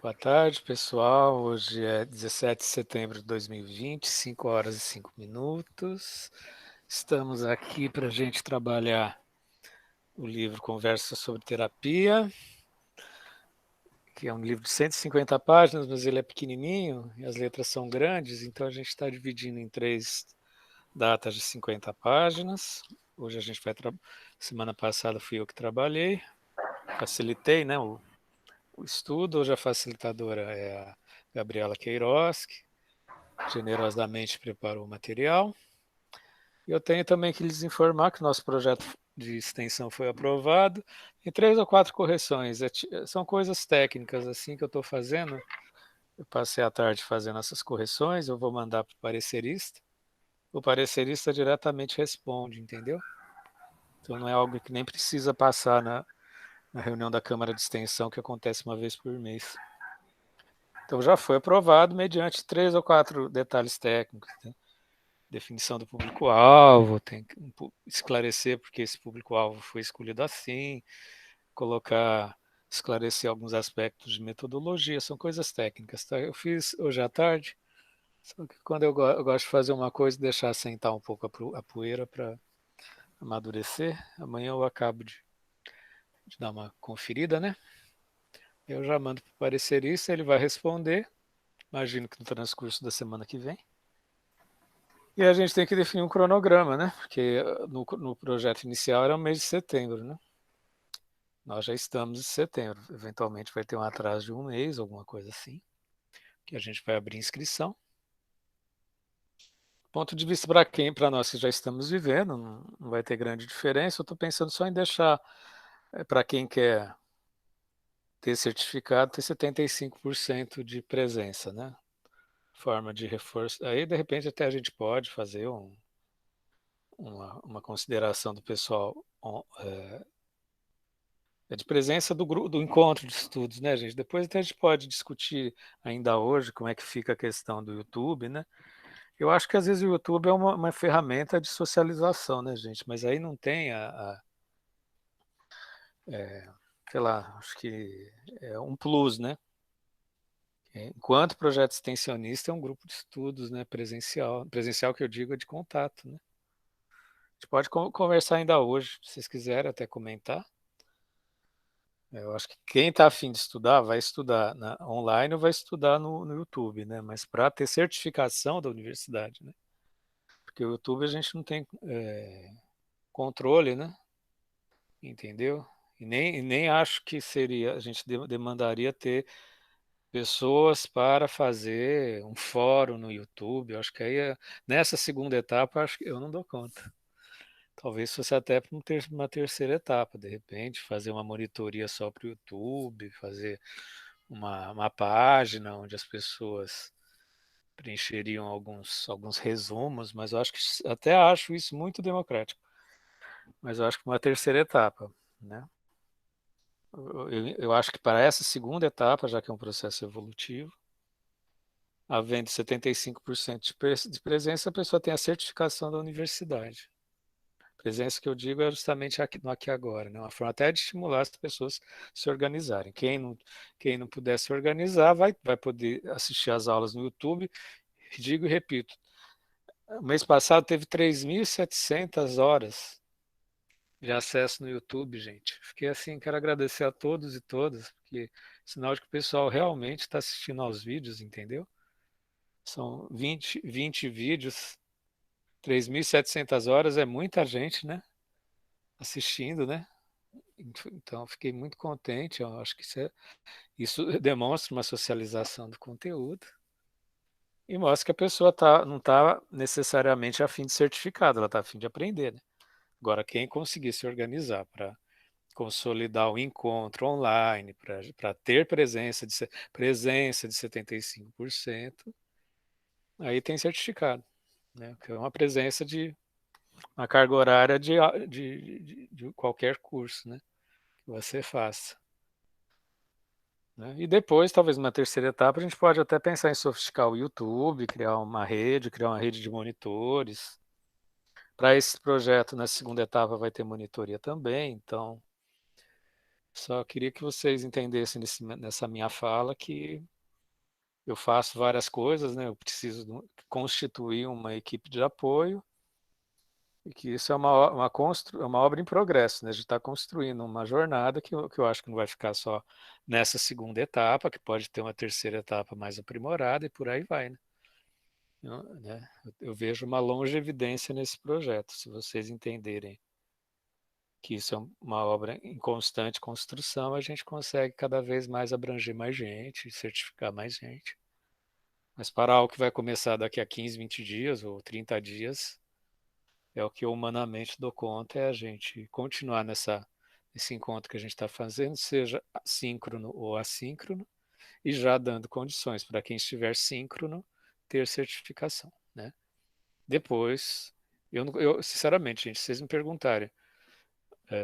Boa tarde, pessoal. Hoje é 17 de setembro de 2020, 5 horas e 5 minutos. Estamos aqui para a gente trabalhar o livro Conversa sobre Terapia, que é um livro de 150 páginas, mas ele é pequenininho e as letras são grandes, então a gente está dividindo em três datas de 50 páginas. Hoje a gente vai Semana passada fui eu que trabalhei, facilitei, né, o estudo. Hoje a facilitadora é a Gabriela Queiroz, que generosamente preparou o material. E eu tenho também que lhes informar que o nosso projeto de extensão foi aprovado em 3 ou 4 correções. São coisas técnicas assim que eu estou fazendo. Eu passei a tarde fazendo essas correções, eu vou mandar para o parecerista. O parecerista diretamente responde, entendeu? Então não é algo que nem precisa passar na reunião da Câmara de Extensão, que acontece uma vez por mês. Então já foi aprovado mediante 3 ou 4 detalhes técnicos, né? Definição do público-alvo, tem que esclarecer porque esse público-alvo foi escolhido assim, esclarecer alguns aspectos de metodologia, são coisas técnicas, tá? Eu fiz hoje à tarde, só que quando eu gosto de fazer uma coisa, deixar sentar um pouco a poeira para amadurecer. Amanhã eu acabo de dar uma conferida, né? Eu já mando para o parecerista, ele vai responder, imagino que no transcurso da semana que vem. E a gente tem que definir um cronograma, né? Porque no projeto inicial era o mês de setembro, né? Nós já estamos em setembro. Eventualmente vai ter um atraso de um mês, alguma coisa assim, que a gente vai abrir inscrição. Ponto de vista para nós que já estamos vivendo, não vai ter grande diferença. Eu estou pensando só em deixar, para quem quer ter certificado, ter 75% de presença, né? Forma de reforço. Aí, de repente, até a gente pode fazer uma consideração do pessoal de presença do encontro de estudos, né, gente? Depois até a gente pode discutir ainda hoje como é que fica a questão do YouTube, né? Eu acho que às vezes o YouTube é uma ferramenta de socialização, né, gente? Mas aí não tem é, sei lá, acho que é um plus, né? Enquanto projeto extensionista é um grupo de estudos, né, presencial que eu digo é de contato, né? A gente pode conversar ainda hoje, se vocês quiserem até comentar. Eu acho que quem está afim de estudar, vai estudar online ou vai estudar no YouTube, né? Mas para ter certificação da universidade, né? Porque o YouTube a gente não tem controle, né? Entendeu? E nem acho que a gente demandaria ter pessoas para fazer um fórum no YouTube. Eu acho que aí, nessa segunda etapa, acho que eu não dou conta. Talvez fosse até para uma terceira etapa, de repente, fazer uma monitoria só para o YouTube, fazer uma página onde as pessoas preencheriam alguns resumos, mas eu acho que até acho isso muito democrático. Mas eu acho que uma terceira etapa, né? Eu acho que para essa segunda etapa, já que é um processo evolutivo, havendo 75% de presença, a pessoa tem a certificação da universidade. Presença que eu digo é justamente no aqui e agora, né? Uma forma até de estimular as pessoas a se organizarem. Quem não puder se organizar vai poder assistir às aulas no YouTube. Digo e repito, o mês passado teve 3.700 horas de acesso no YouTube, gente. Fiquei assim, quero agradecer a todos e todas, porque é sinal de que o pessoal realmente está assistindo aos vídeos, entendeu? São 20 vídeos, 3.700 horas é muita gente, né? Assistindo, né? Então, fiquei muito contente. Eu acho que isso demonstra uma socialização do conteúdo e mostra que a pessoa não está necessariamente a fim de certificado, ela está a fim de aprender, né? Agora, quem conseguir se organizar para consolidar o encontro online, para ter presença de 75%, aí tem certificado, né? Que é uma presença de uma carga horária de qualquer curso, né? Que você faça. Né? E depois, talvez numa terceira etapa, a gente pode até pensar em sofisticar o YouTube, criar uma rede de monitores. Para esse projeto, na segunda etapa, vai ter monitoria também, então Só queria que vocês entendessem nessa minha fala que eu faço várias coisas, né? Eu preciso constituir uma equipe de apoio e que isso é é uma obra em progresso, né? A gente está construindo uma jornada que eu acho que não vai ficar só nessa segunda etapa, que pode ter uma terceira etapa mais aprimorada e por aí vai, né? Eu vejo uma longa evidência nesse projeto, se vocês entenderem que isso é uma obra em constante construção, a gente consegue cada vez mais abranger mais gente, certificar mais gente. Mas para algo que vai começar daqui a 15, 20 dias ou 30 dias, é o que eu humanamente dou conta, é a gente continuar nesse encontro que a gente está fazendo, seja síncrono ou assíncrono, e já dando condições para quem estiver síncrono ter certificação, né? Depois, sinceramente, gente, se vocês me perguntarem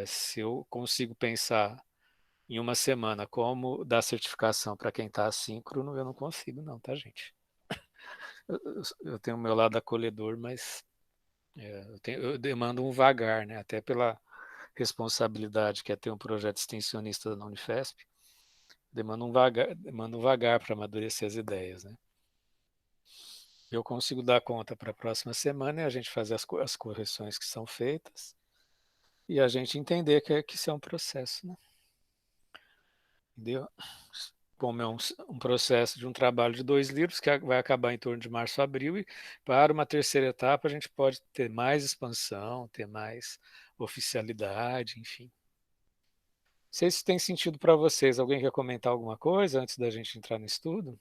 se eu consigo pensar em uma semana como dar certificação para quem está assíncrono, eu não consigo, não, tá, gente? Eu tenho o meu lado acolhedor, mas eu demando um vagar, né? Até pela responsabilidade que é ter um projeto extensionista na Unifesp, demanda um vagar para amadurecer as ideias, né? Eu consigo dar conta para a próxima semana e a gente fazer as correções que são feitas e a gente entender que isso é um processo, né? Entendeu? Como é um processo de um trabalho de 2 livros que vai acabar em torno de março, abril, e para uma terceira etapa a gente pode ter mais expansão, ter mais oficialidade, enfim. Não sei se tem sentido para vocês. Alguém quer comentar alguma coisa antes da gente entrar no estudo?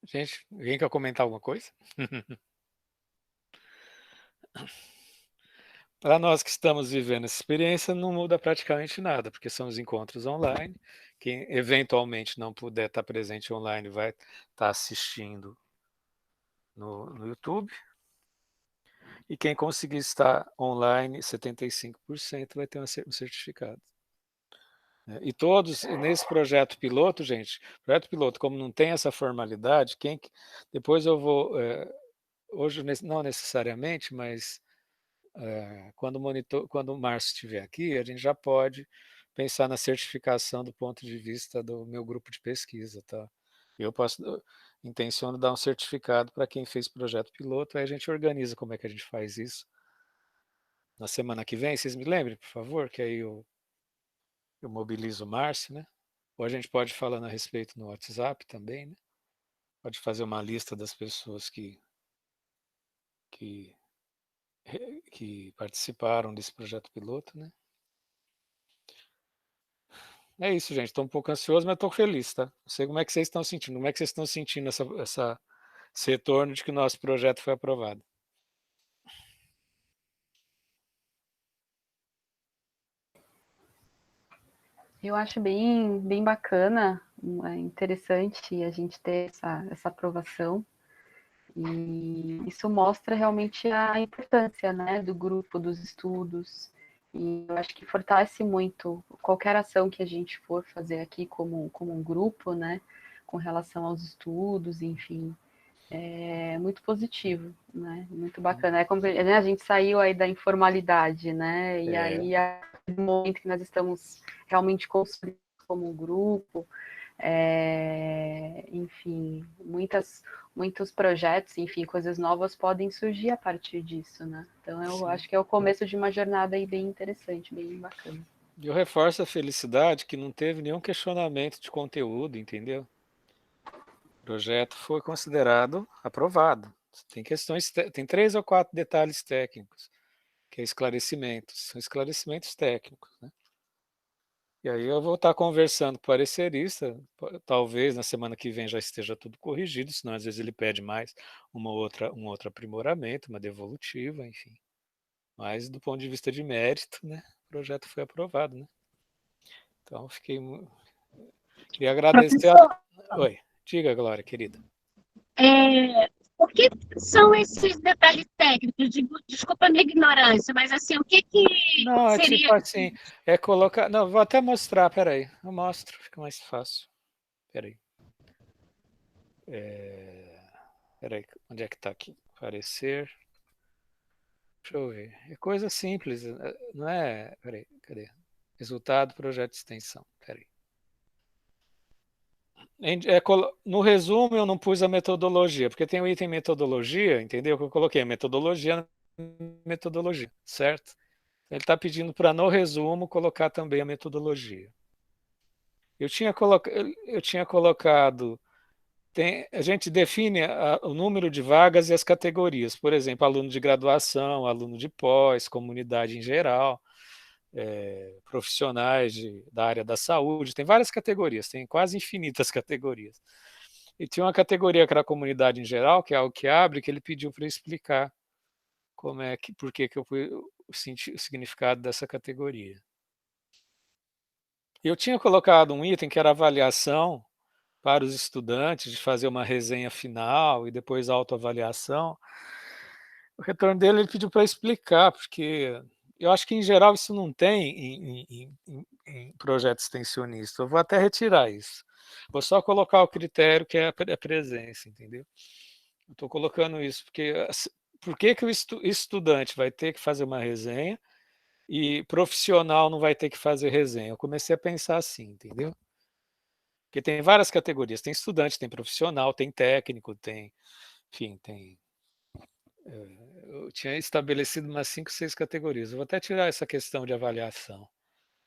Gente, alguém quer comentar alguma coisa? Para nós que estamos vivendo essa experiência, não muda praticamente nada, porque são os encontros online. Quem eventualmente não puder estar presente online vai estar assistindo no YouTube. E quem conseguir estar online, 75% vai ter um certificado. E todos, nesse projeto piloto, gente, projeto piloto, como não tem essa formalidade, depois eu vou, hoje não necessariamente, mas quando o Márcio estiver aqui, a gente já pode pensar na certificação do ponto de vista do meu grupo de pesquisa, tá? Intenciono dar um certificado para quem fez projeto piloto, aí a gente organiza como é que a gente faz isso na semana que vem. Vocês me lembrem, por favor, que aí eu mobilizo o Márcio, né? Ou a gente pode falar a respeito no WhatsApp também, né? Pode fazer uma lista das pessoas que, que participaram desse projeto piloto, né? É isso, gente. Estou um pouco ansioso, mas estou feliz, tá? Não sei como é que vocês estão sentindo. Como é que vocês estão sentindo esse retorno de que o nosso projeto foi aprovado? Eu acho bem bacana, interessante a gente ter essa aprovação. E isso mostra realmente a importância, né, do grupo, dos estudos. E eu acho que fortalece muito qualquer ação que a gente for fazer aqui como um grupo, né, com relação aos estudos, enfim. É muito positivo, né? Muito bacana. É como, né, a gente saiu aí da informalidade, né? E aí, no momento que nós estamos realmente construindo como um grupo, enfim, muitos projetos, enfim, coisas novas podem surgir a partir disso, né? Então, eu Sim. acho que é o começo de uma jornada aí bem interessante, bem bacana. Eu reforço a felicidade que não teve nenhum questionamento de conteúdo, entendeu? O projeto foi considerado aprovado. Tem 3 ou 4 detalhes técnicos, que é esclarecimentos, são esclarecimentos técnicos, né? E aí eu vou estar conversando com o parecerista, talvez na semana que vem já esteja tudo corrigido, senão às vezes ele pede mais um outro aprimoramento, uma devolutiva, enfim. Mas do ponto de vista de mérito, né, o projeto foi aprovado, né? Então queria agradecer a... Professor, Oi, diga, Glória, querida. o que são esses detalhes técnicos? Desculpa a minha ignorância, mas assim, o que Não, é seria? tipo assim, é colocar... Não, vou até mostrar, peraí, eu mostro, fica mais fácil. Peraí. Peraí, onde é que está aqui? Aparecer. Deixa eu ver. É coisa simples, não é? Peraí, cadê? Resultado, projeto de extensão. Peraí. No resumo, eu não pus a metodologia, porque tem o item metodologia, entendeu? Que eu coloquei metodologia, certo? Ele está pedindo para, no resumo, colocar também a metodologia. Eu tinha colocado. A gente define o número de vagas e as categorias. Por exemplo, aluno de graduação, aluno de pós, comunidade em geral, profissionais da área da saúde. Tem várias categorias, tem quase infinitas categorias. E tinha uma categoria que era a comunidade em geral, que é algo que abre, que ele pediu para explicar por que eu fui o significado dessa categoria. Eu tinha colocado um item que era avaliação para os estudantes, de fazer uma resenha final e depois autoavaliação. O retorno dele ele pediu para explicar, porque eu acho que em geral isso não tem em projeto extensionista. Eu vou até retirar isso. Vou só colocar o critério que é a presença, entendeu? Eu estou colocando isso porque por que o estudante vai ter que fazer uma resenha e profissional não vai ter que fazer resenha? Eu comecei a pensar assim, entendeu? Porque tem várias categorias, tem estudante, tem profissional, tem técnico, enfim, eu tinha estabelecido umas 5, 6 categorias. Eu vou até tirar essa questão de avaliação.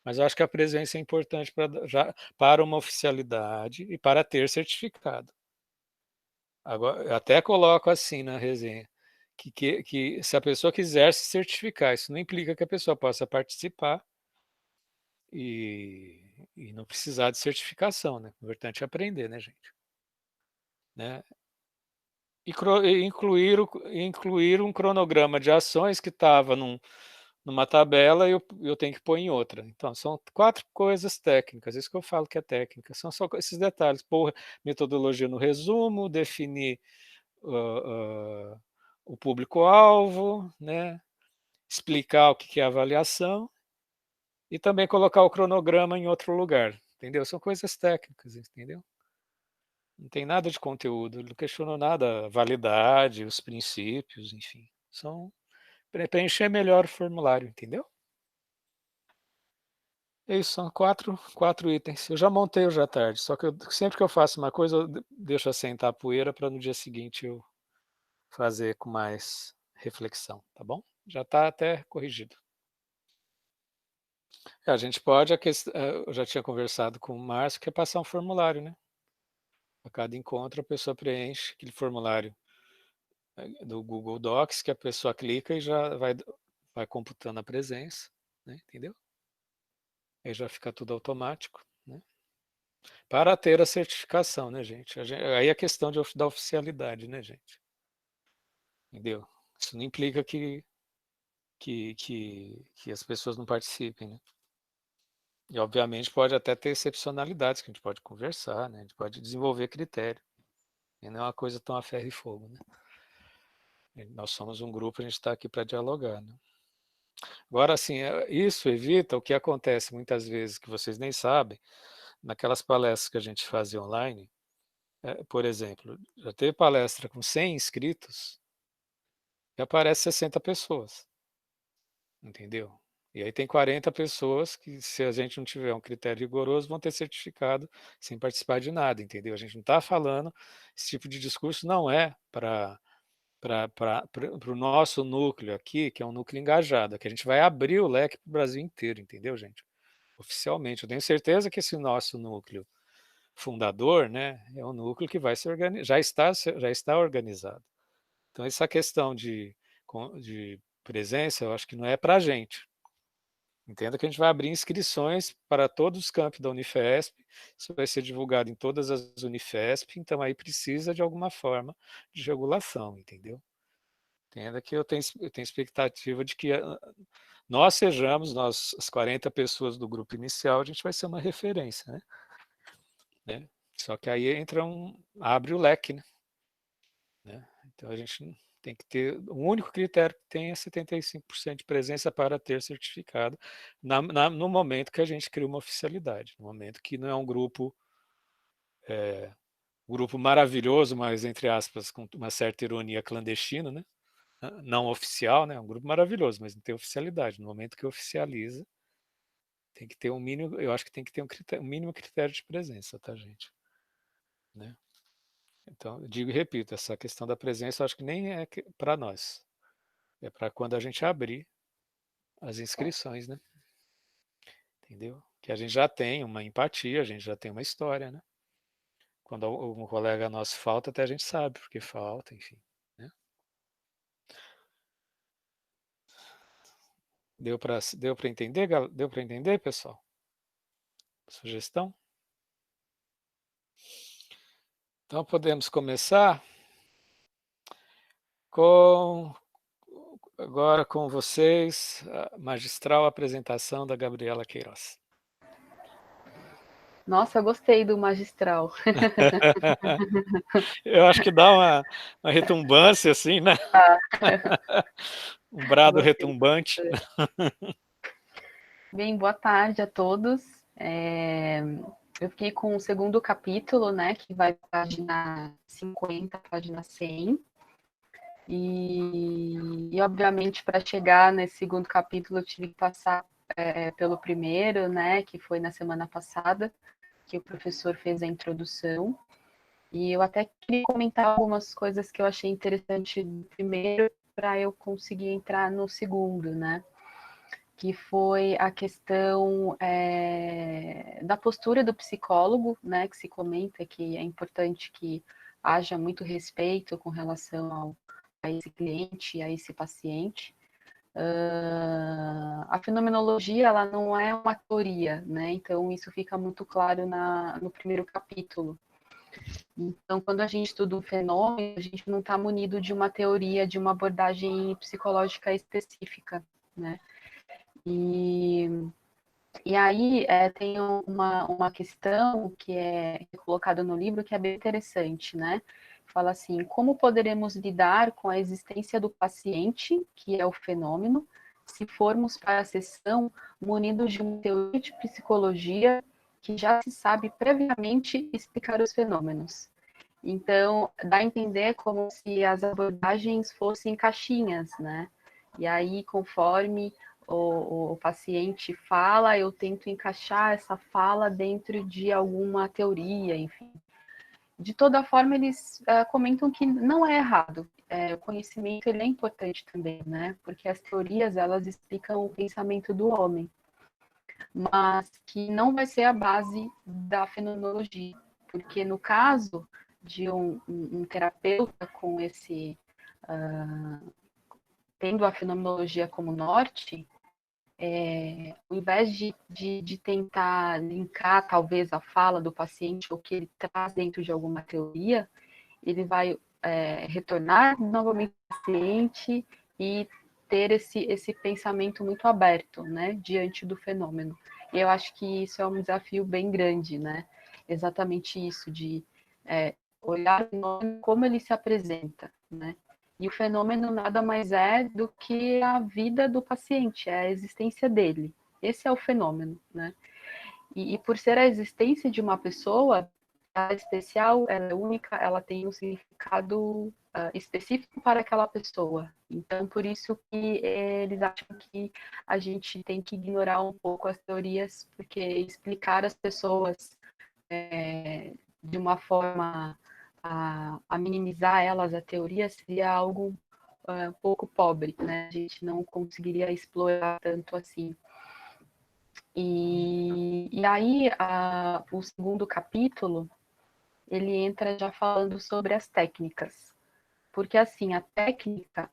Mas eu acho que a presença é importante para uma oficialidade e para ter certificado. Agora, eu até coloco assim na resenha, que se a pessoa quiser se certificar, isso não implica que a pessoa possa participar e não precisar de certificação, né? O importante é aprender, né, gente? Né? E incluir um cronograma de ações que estava numa tabela e eu tenho que pôr em outra. Então, são 4 coisas técnicas, isso que eu falo que é técnica, são só esses detalhes. Pôr metodologia no resumo, definir o público-alvo, né? Explicar o que é avaliação e também colocar o cronograma em outro lugar, entendeu? São coisas técnicas, entendeu? Não tem nada de conteúdo, não questionou nada, a validade, os princípios, enfim. São preencher melhor o formulário, entendeu? É isso, são quatro itens. Eu já montei hoje à tarde, só que sempre que eu faço uma coisa, eu deixo assentar a poeira para no dia seguinte eu fazer com mais reflexão, tá bom? Já está até corrigido. A gente pode, eu já tinha conversado com o Márcio, que é passar um formulário, né? A cada encontro a pessoa preenche aquele formulário do Google Docs, que a pessoa clica e já vai computando a presença, né? Entendeu? Aí já fica tudo automático, né? Para ter a certificação, né, gente? Aí é questão da oficialidade, né, gente? Entendeu? Isso não implica que as pessoas não participem, né? E, obviamente, pode até ter excepcionalidades que a gente pode conversar, né? A gente pode desenvolver critério. E não é uma coisa tão a ferro e fogo, né? Nós somos um grupo, a gente está aqui para dialogar, né? Agora, assim, isso evita o que acontece muitas vezes, que vocês nem sabem, naquelas palestras que a gente fazia online. Por exemplo, já teve palestra com 100 inscritos e aparece 60 pessoas, entendeu? E aí tem 40 pessoas que, se a gente não tiver um critério rigoroso, vão ter certificado sem participar de nada, entendeu? A gente não está falando, esse tipo de discurso não é para o nosso núcleo aqui, que é um núcleo engajado, que a gente vai abrir o leque para o Brasil inteiro, entendeu, gente? Oficialmente. Eu tenho certeza que esse nosso núcleo fundador, né, é um núcleo que vai se organizar, já está organizado. Então, essa questão de presença, eu acho que não é para a gente. Entenda que a gente vai abrir inscrições para todos os campos da Unifesp, isso vai ser divulgado em todas as Unifesp, então aí precisa de alguma forma de regulação, entendeu? Entenda que eu tenho expectativa de que nós sejamos, as 40 pessoas do grupo inicial, a gente vai ser uma referência, né? Só que aí abre o leque, né? Então a gente tem que ter, o único critério que tem é 75% de presença para ter certificado no momento que a gente cria uma oficialidade, no momento que não é um grupo grupo maravilhoso, mas, entre aspas, com uma certa ironia, clandestino, né? Não oficial, né? Um grupo maravilhoso, mas não tem oficialidade. No momento que oficializa, tem que ter um mínimo, eu acho que tem que ter um mínimo critério de presença, tá, gente? Né? Então, eu digo e repito, essa questão da presença, eu acho que nem é para nós. É para quando a gente abrir as inscrições, né? Entendeu? Que a gente já tem uma empatia, a gente já tem uma história, né? Quando um colega nosso falta, até a gente sabe porque falta, enfim. Né? Deu para entender, deu para entender, pessoal? Sugestão? Então podemos começar com agora com vocês a magistral apresentação da Gabriela Queiroz. Nossa, eu gostei do magistral. Eu acho que dá uma retumbância assim, né? Um brado Gostei. retumbante. Bem, boa tarde a todos. Eu fiquei com o segundo capítulo, né, que vai página 50, página 100. E obviamente, para chegar nesse segundo capítulo, eu tive que passar pelo primeiro, né, que foi na semana passada, que o professor fez a introdução. E eu até queria comentar algumas coisas que eu achei interessante no primeiro, para eu conseguir entrar no segundo, né? Que foi a questão da postura do psicólogo, né? Que se comenta que é importante que haja muito respeito com relação a esse cliente, a esse paciente. A fenomenologia, ela não é uma teoria, né? Então, isso fica muito claro no primeiro capítulo. Então, quando a gente estuda um fenômeno, a gente não está munido de uma teoria, de uma abordagem psicológica específica, né? E aí tem uma questão que é colocada no livro que é bem interessante, né? Fala assim, como poderemos lidar com a existência do paciente, que é o fenômeno, se formos para a sessão munidos de uma teoria de psicologia que já se sabe previamente explicar os fenômenos. Então, dá a entender como se as abordagens fossem caixinhas, né? E aí, conforme o paciente fala, eu tento encaixar essa fala dentro de alguma teoria, enfim. De toda forma, eles comentam que não é errado. O conhecimento ele é importante também, né? Porque as teorias, elas explicam o pensamento do homem, mas que não vai ser a base da fenomenologia. Porque no caso de um terapeuta com esse... tendo a fenomenologia como norte, ao invés de tentar linkar talvez a fala do paciente ou que ele traz dentro de alguma teoria, ele vai retornar novamente ao paciente e ter esse pensamento muito aberto, né, diante do fenômeno. E eu acho que isso é um desafio bem grande, né? Exatamente isso, de olhar o fenômeno como ele se apresenta, né? E o fenômeno nada mais é do que a vida do paciente, é a existência dele. Esse é o fenômeno, né? E por ser a existência de uma pessoa, ela é especial, ela é única, ela tem um significado específico para aquela pessoa. Então, por isso que eles acham que a gente tem que ignorar um pouco as teorias, porque explicar as pessoas de uma forma a minimizar elas, a teoria, seria algo um pouco pobre, né? A gente não conseguiria explorar tanto assim. E aí, o segundo capítulo, ele entra já falando sobre as técnicas. Porque, assim, a técnica,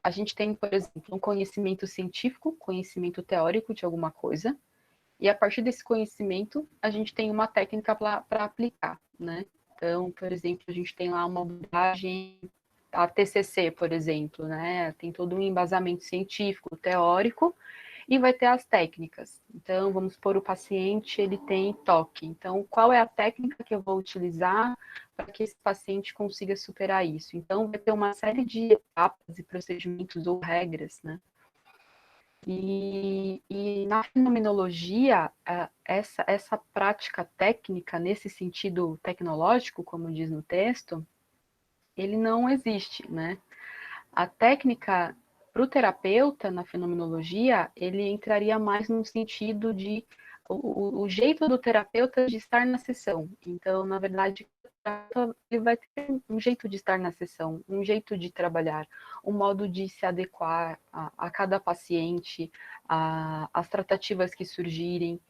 a gente tem, por exemplo, um conhecimento científico, conhecimento teórico de alguma coisa, e a partir desse conhecimento, a gente tem uma técnica para aplicar, né? Então, por exemplo, a gente tem lá uma abordagem, a TCC, por exemplo, né? Tem todo um embasamento científico, teórico, e vai ter as técnicas. Então, vamos supor, o paciente, ele tem toque. Então, qual é a técnica que eu vou utilizar para que esse paciente consiga superar isso? Então, vai ter uma série de etapas e procedimentos ou regras, né? E na fenomenologia, essa prática técnica, nesse sentido tecnológico, como diz no texto, ele não existe, né? A técnica para o terapeuta na fenomenologia, ele entraria mais no sentido de o jeito do terapeuta de estar na sessão. Então, na verdade, ele vai ter um jeito de estar na sessão, um jeito de trabalhar, um modo de se adequar a cada paciente, às tratativas que surgirem.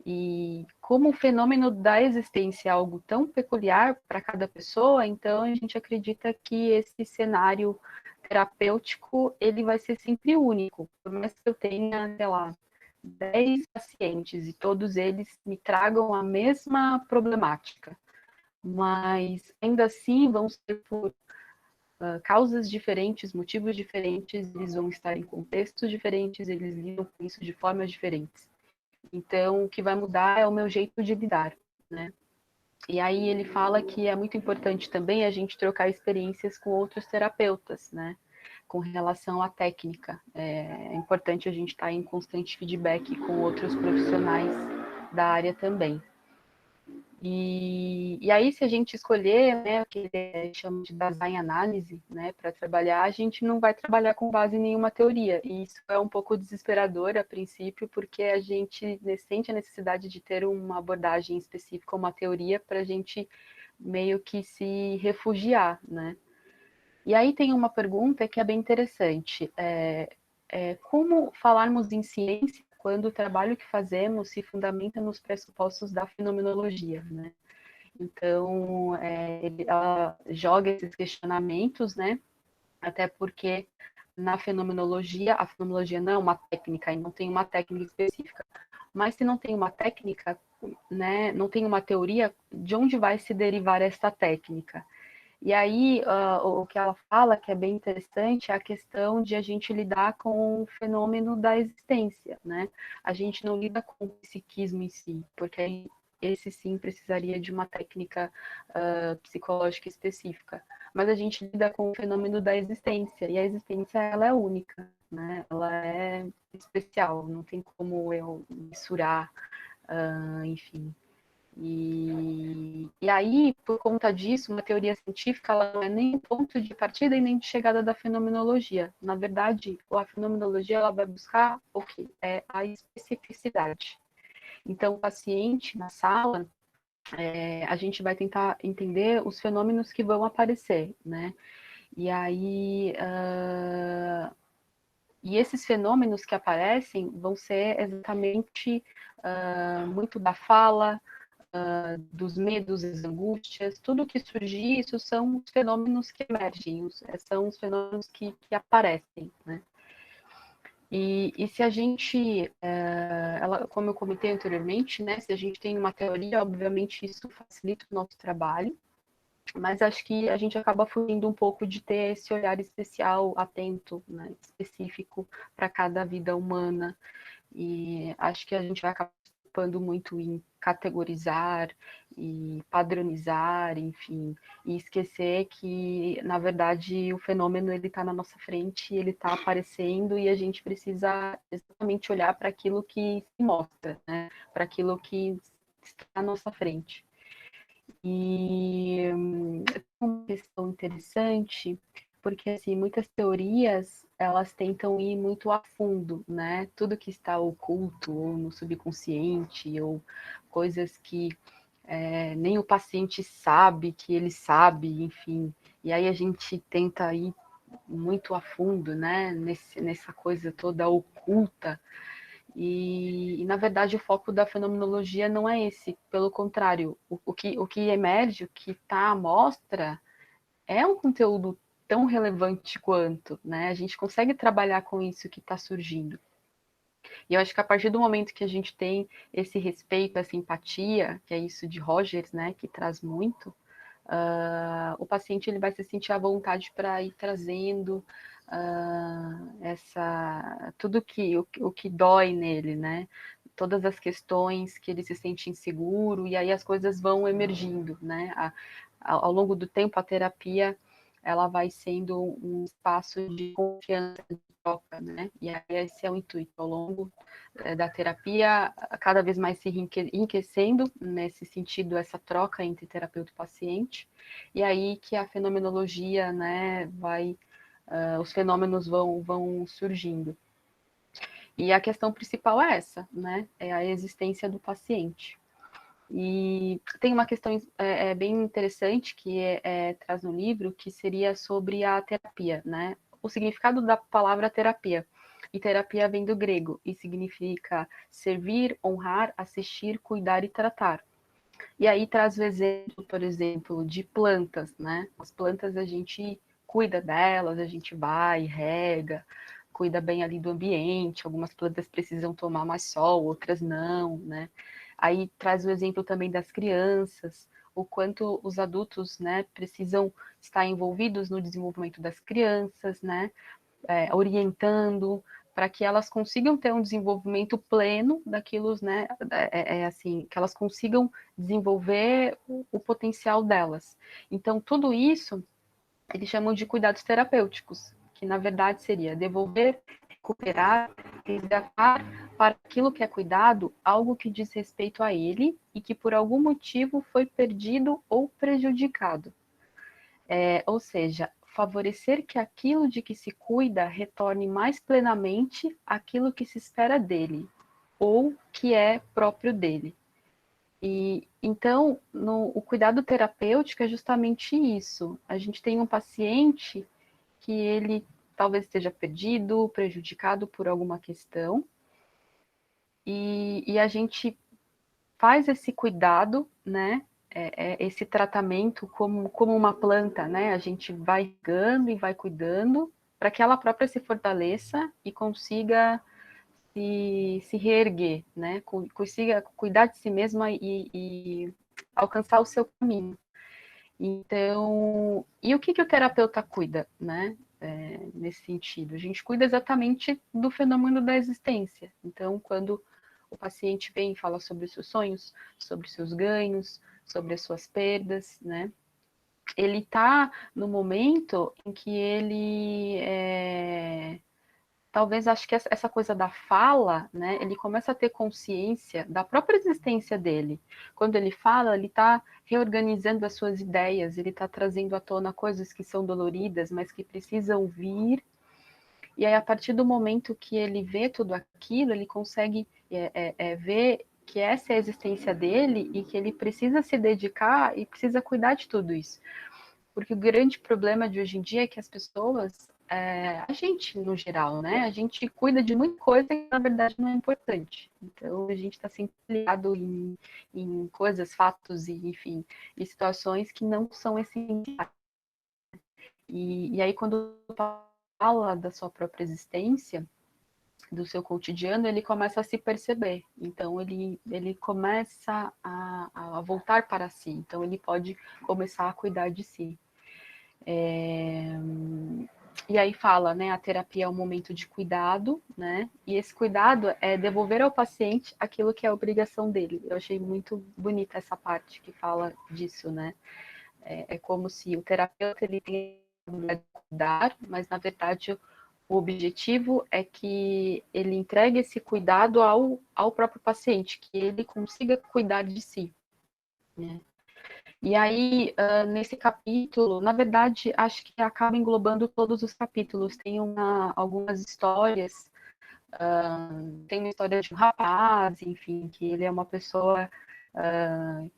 E como o fenômeno da existência é algo tão peculiar para cada pessoa, então a gente acredita que esse cenário terapêutico ele vai ser sempre único. Por mais que eu tenha, sei lá, 10 pacientes e todos eles me tragam a mesma problemática, mas ainda assim vão ser por causas diferentes, motivos diferentes, eles vão estar em contextos diferentes, eles lidam com isso de formas diferentes. Então, o que vai mudar é o meu jeito de lidar, né? E aí ele fala que é muito importante também a gente trocar experiências com outros terapeutas, né? Com relação à técnica. É importante a gente estar em constante feedback com outros profissionais da área também. E aí, se a gente escolher, né, o que ele chama de Dasein análise, né, para trabalhar, a gente não vai trabalhar com base em nenhuma teoria. E isso é um pouco desesperador a princípio, porque a gente sente a necessidade de ter uma abordagem específica, uma teoria, para a gente meio que se refugiar, né? E aí tem uma pergunta que é bem interessante. Como falarmos em ciência quando o trabalho que fazemos se fundamenta nos pressupostos da fenomenologia, né? Então, ela joga esses questionamentos, né? Até porque na fenomenologia, a fenomenologia não é uma técnica e não tem uma técnica específica. Mas se não tem uma técnica, né, não tem uma teoria, de onde vai se derivar esta técnica? E aí, o que ela fala, que é bem interessante, é a questão de a gente lidar com o fenômeno da existência, né? A gente não lida com o psiquismo em si, porque esse sim precisaria de uma técnica psicológica específica. Mas a gente lida com o fenômeno da existência, e a existência, ela é única, né? Ela é especial, não tem como eu mensurar, enfim. E aí, por conta disso, uma teoria científica ela não é nem ponto de partida e nem de chegada da fenomenologia. Na verdade, a fenomenologia ela vai buscar o que? É a especificidade. Então, o paciente na sala, a gente vai tentar entender os fenômenos que vão aparecer, né? E aí, e esses fenômenos que aparecem vão ser exatamente muito da fala, dos medos, das angústias, tudo que surgir, isso são os fenômenos que emergem, são os fenômenos que aparecem, né? E se a gente, como eu comentei anteriormente, né, se a gente tem uma teoria, obviamente isso facilita o nosso trabalho, mas acho que a gente acaba fugindo um pouco de ter esse olhar especial, atento, né, específico para cada vida humana. E acho que a gente vai acabar preocupando muito em categorizar e padronizar, enfim, e esquecer que, na verdade, o fenômeno ele está na nossa frente, ele está aparecendo e a gente precisa exatamente olhar para aquilo que se mostra, né? Para aquilo que está à nossa frente. E uma questão interessante, porque assim, muitas teorias elas tentam ir muito a fundo, né? Tudo que está oculto ou no subconsciente ou coisas que nem o paciente sabe que ele sabe, enfim. E aí a gente tenta ir muito a fundo, né? Nessa coisa toda oculta. E, na verdade, o foco da fenomenologia não é esse. Pelo contrário, o que emerge, o que está à mostra, é um conteúdo tão relevante quanto, né? A gente consegue trabalhar com isso que está surgindo. E eu acho que a partir do momento que a gente tem esse respeito, essa empatia, que é isso de Rogers, né, que traz muito, o paciente ele vai se sentir à vontade para ir trazendo tudo o que dói nele, né? Todas as questões que ele se sente inseguro, e aí as coisas vão emergindo, né? Ao longo do tempo, a terapia ela vai sendo um espaço de confiança, de troca, né? E aí esse é o intuito, ao longo da terapia, cada vez mais se enriquecendo nesse sentido, essa troca entre terapeuta e paciente, e aí que a fenomenologia, né, os fenômenos vão surgindo. E a questão principal é essa, né? É a existência do paciente. E tem uma questão bem interessante que traz no livro, que seria sobre a terapia, né? O significado da palavra terapia. E terapia vem do grego e significa servir, honrar, assistir, cuidar e tratar. E aí traz o exemplo, por exemplo, de plantas, né? As plantas a gente cuida delas, a gente vai, rega, cuida bem ali do ambiente, algumas plantas precisam tomar mais sol, outras não, né? Aí traz o exemplo também das crianças, o quanto os adultos, né, precisam estar envolvidos no desenvolvimento das crianças, né, orientando para que elas consigam ter um desenvolvimento pleno daquilo, né, assim, que elas consigam desenvolver o potencial delas. Então, tudo isso eles chamam de cuidados terapêuticos, que na verdade seria devolver, recuperar, resgatar para aquilo que é cuidado algo que diz respeito a ele e que por algum motivo foi perdido ou prejudicado. Ou seja, favorecer que aquilo de que se cuida retorne mais plenamente aquilo que se espera dele ou que é próprio dele. E então, o cuidado terapêutico é justamente isso. A gente tem um paciente que ele talvez esteja perdido, prejudicado por alguma questão, e a gente faz esse cuidado, né? Esse tratamento como uma planta, né? A gente vai regando e vai cuidando para que ela própria se fortaleça e consiga se reerguer, né? Consiga cuidar de si mesma e alcançar o seu caminho. Então, e o que o terapeuta cuida, né? Nesse sentido, a gente cuida exatamente do fenômeno da existência. Então, quando o paciente vem e fala sobre os seus sonhos, sobre os seus ganhos, sobre as suas perdas, né? Ele está no momento em que ele talvez acho que essa coisa da fala, né, ele começa a ter consciência da própria existência dele. Quando ele fala, ele está reorganizando as suas ideias, ele está trazendo à tona coisas que são doloridas, mas que precisam vir. E aí, a partir do momento que ele vê tudo aquilo, ele consegue ver que essa é a existência dele e que ele precisa se dedicar e precisa cuidar de tudo isso. Porque o grande problema de hoje em dia é que as pessoas, a gente no geral, né? A gente cuida de muita coisa que na verdade não é importante. Então a gente está sempre ligado em coisas, fatos e, enfim, e situações que não são essenciais. E aí quando fala da sua própria existência, do seu cotidiano, ele começa a se perceber. Então, ele começa a voltar para si. Então, ele pode começar a cuidar de si. E aí fala, né, a terapia é um momento de cuidado, né, e esse cuidado é devolver ao paciente aquilo que é a obrigação dele. Eu achei muito bonita essa parte que fala disso, né, é como se o terapeuta ele tem a obrigação de cuidar, mas na verdade o objetivo é que ele entregue esse cuidado ao próprio paciente, que ele consiga cuidar de si, né. E aí, nesse capítulo, na verdade, acho que acaba englobando todos os capítulos. Tem algumas histórias, tem uma história de um rapaz, enfim, que ele é uma pessoa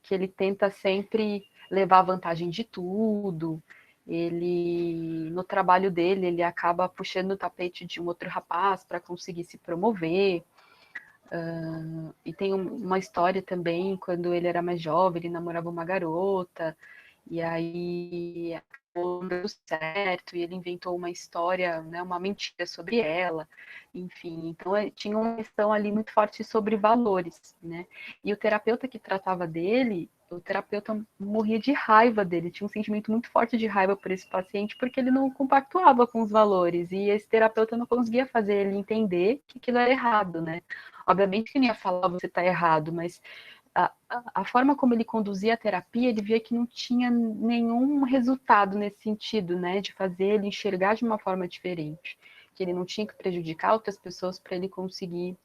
que ele tenta sempre levar vantagem de tudo. Ele, no trabalho dele, ele acaba puxando o tapete de um outro rapaz para conseguir se promover. E tem uma história também, quando ele era mais jovem, ele namorava uma garota, e aí não deu certo, e ele inventou uma história, né, uma mentira sobre ela, enfim. Então, tinha uma questão ali muito forte sobre valores, né? E o terapeuta que tratava dele, o terapeuta morria de raiva dele, tinha um sentimento muito forte de raiva por esse paciente, porque ele não compactuava com os valores, e esse terapeuta não conseguia fazer ele entender que aquilo era errado, né? Obviamente que não ia falar você está errado, mas a forma como ele conduzia a terapia, ele via que não tinha nenhum resultado nesse sentido, né, de fazer ele enxergar de uma forma diferente, que ele não tinha que prejudicar outras pessoas para ele conseguir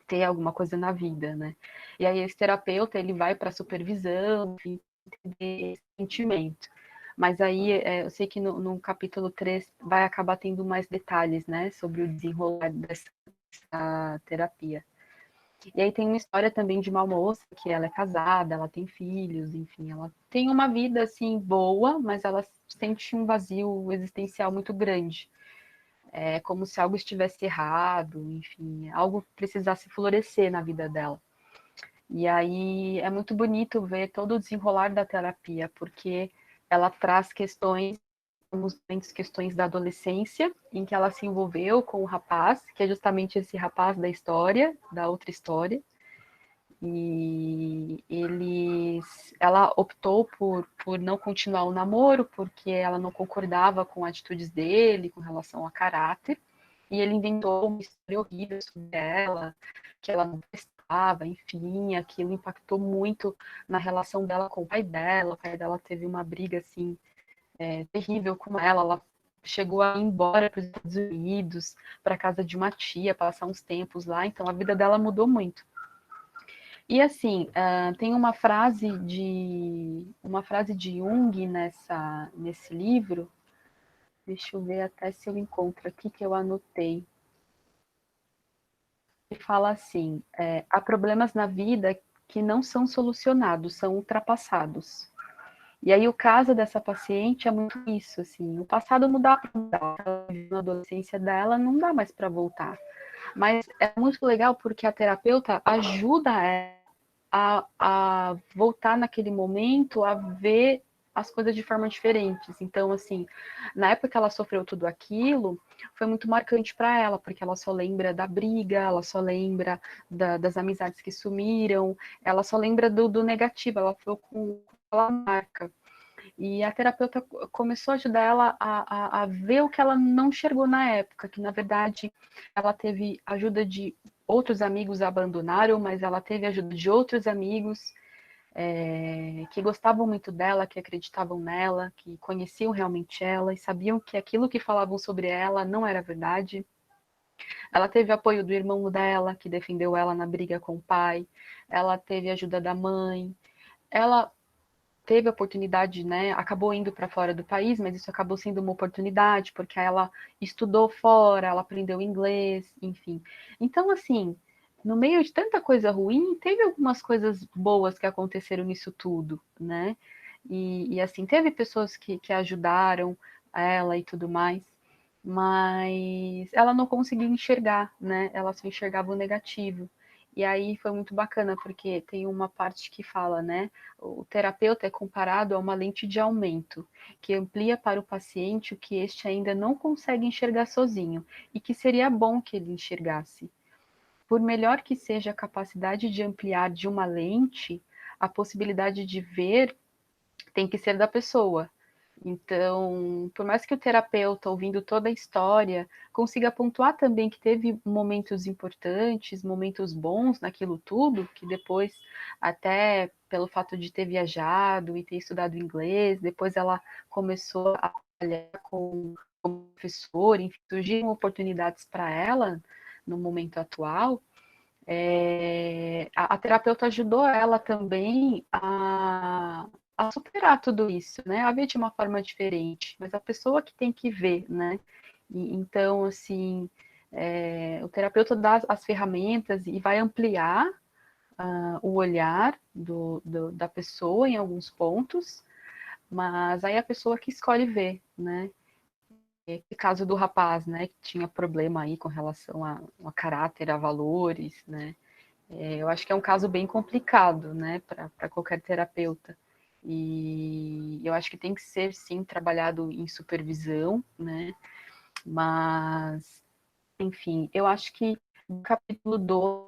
ter alguma coisa na vida, né. E aí esse terapeuta, ele vai para supervisão, enfim, entender esse sentimento. Mas aí, eu sei que no capítulo 3 vai acabar tendo mais detalhes, né, sobre o desenrolar dessa terapia. E aí tem uma história também de uma moça que ela é casada, ela tem filhos, enfim, ela tem uma vida assim boa, mas ela sente um vazio existencial muito grande. É como se algo estivesse errado, enfim, algo precisasse florescer na vida dela. E aí é muito bonito ver todo o desenrolar da terapia, porque ela traz questões, alguns momentos, questões da adolescência, em que ela se envolveu com o rapaz, que é justamente esse rapaz da história, da outra história, e ela optou por não continuar o namoro, porque ela não concordava com atitudes dele, com relação a caráter, e ele inventou uma história horrível sobre ela, que ela não prestava, enfim, aquilo impactou muito na relação dela com o pai dela teve uma briga, assim, terrível com ela chegou a ir embora para os Estados Unidos, para a casa de uma tia, passar uns tempos lá, então a vida dela mudou muito. E assim, tem uma frase de Jung nesse livro. Deixa eu ver até se eu encontro aqui que eu anotei. Ele fala assim: há problemas na vida que não são solucionados, são ultrapassados. E aí o caso dessa paciente é muito isso, assim, o passado não dá para mudar, na adolescência dela não dá mais para voltar. Mas é muito legal porque a terapeuta ajuda a voltar naquele momento a ver as coisas de forma diferentes. Então, assim, na época que ela sofreu tudo aquilo, foi muito marcante para ela, porque ela só lembra da briga, ela só lembra das amizades que sumiram, ela só lembra do negativo, ela ficou com aquela marca. E a terapeuta começou a ajudar ela a ver o que ela não enxergou na época, que na verdade ela teve ajuda de outros amigos abandonaram, mas ela teve ajuda de outros amigos que gostavam muito dela, que acreditavam nela, que conheciam realmente ela e sabiam que aquilo que falavam sobre ela não era verdade. Ela teve apoio do irmão dela, que defendeu ela na briga com o pai. Ela teve ajuda da mãe. Ela teve a oportunidade, né? Acabou indo para fora do país, mas isso acabou sendo uma oportunidade, porque ela estudou fora, ela aprendeu inglês, enfim. Então, assim, no meio de tanta coisa ruim, teve algumas coisas boas que aconteceram nisso tudo, né? E assim, teve pessoas que ajudaram ela e tudo mais, mas ela não conseguia enxergar, né? Ela só enxergava o negativo. E aí foi muito bacana, porque tem uma parte que fala, né? O terapeuta é comparado a uma lente de aumento, que amplia para o paciente o que este ainda não consegue enxergar sozinho, e que seria bom que ele enxergasse. Por melhor que seja a capacidade de ampliar de uma lente, a possibilidade de ver tem que ser da pessoa. Então, por mais que o terapeuta, ouvindo toda a história, consiga pontuar também que teve momentos importantes, momentos bons naquilo tudo, que depois, até pelo fato de ter viajado e ter estudado inglês, depois ela começou a trabalhar como professor, enfim, surgiram oportunidades para ela no momento atual. A terapeuta ajudou ela também a superar tudo isso, né? A ver de uma forma diferente, mas a pessoa que tem que ver, né? Então, assim, o terapeuta dá as ferramentas e vai ampliar o olhar da pessoa em alguns pontos, mas aí a pessoa que escolhe ver, né? Esse caso do rapaz, né, que tinha problema aí com relação a caráter, a valores, né? Eu acho que é um caso bem complicado, né, para qualquer terapeuta. E eu acho que tem que ser, sim, trabalhado em supervisão, né? Mas, enfim, eu acho que no capítulo 2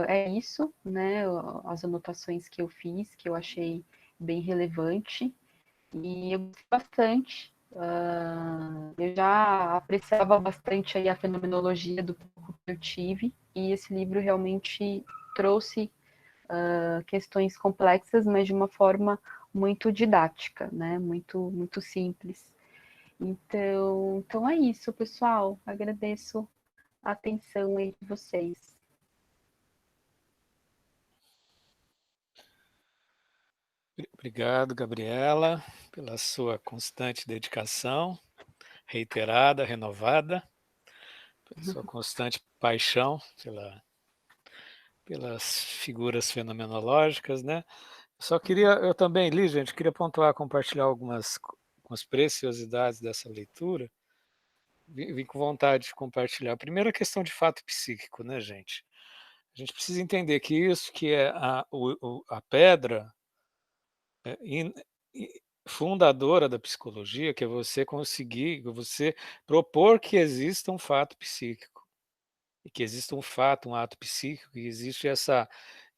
é isso, né? As anotações que eu fiz, que eu achei bem relevante. E eu gostei bastante. Eu já apreciava bastante aí a fenomenologia do pouco que eu tive, e esse livro realmente trouxe questões complexas, mas de uma forma muito didática, né? Muito simples. Então é isso, pessoal. Agradeço a atenção aí de vocês. Obrigado, Gabriela, pela sua constante dedicação, reiterada, renovada, pela sua constante paixão pelas figuras fenomenológicas, né? Só queria, eu também li, gente, queria pontuar, compartilhar algumas preciosidades dessa leitura. Vim com vontade de compartilhar. A primeira questão de fato psíquico, né, gente? A gente precisa entender que isso que é a pedra in, fundadora da psicologia, que é você conseguir, você propor que exista um fato psíquico, e que exista um fato, um ato psíquico, que existe essa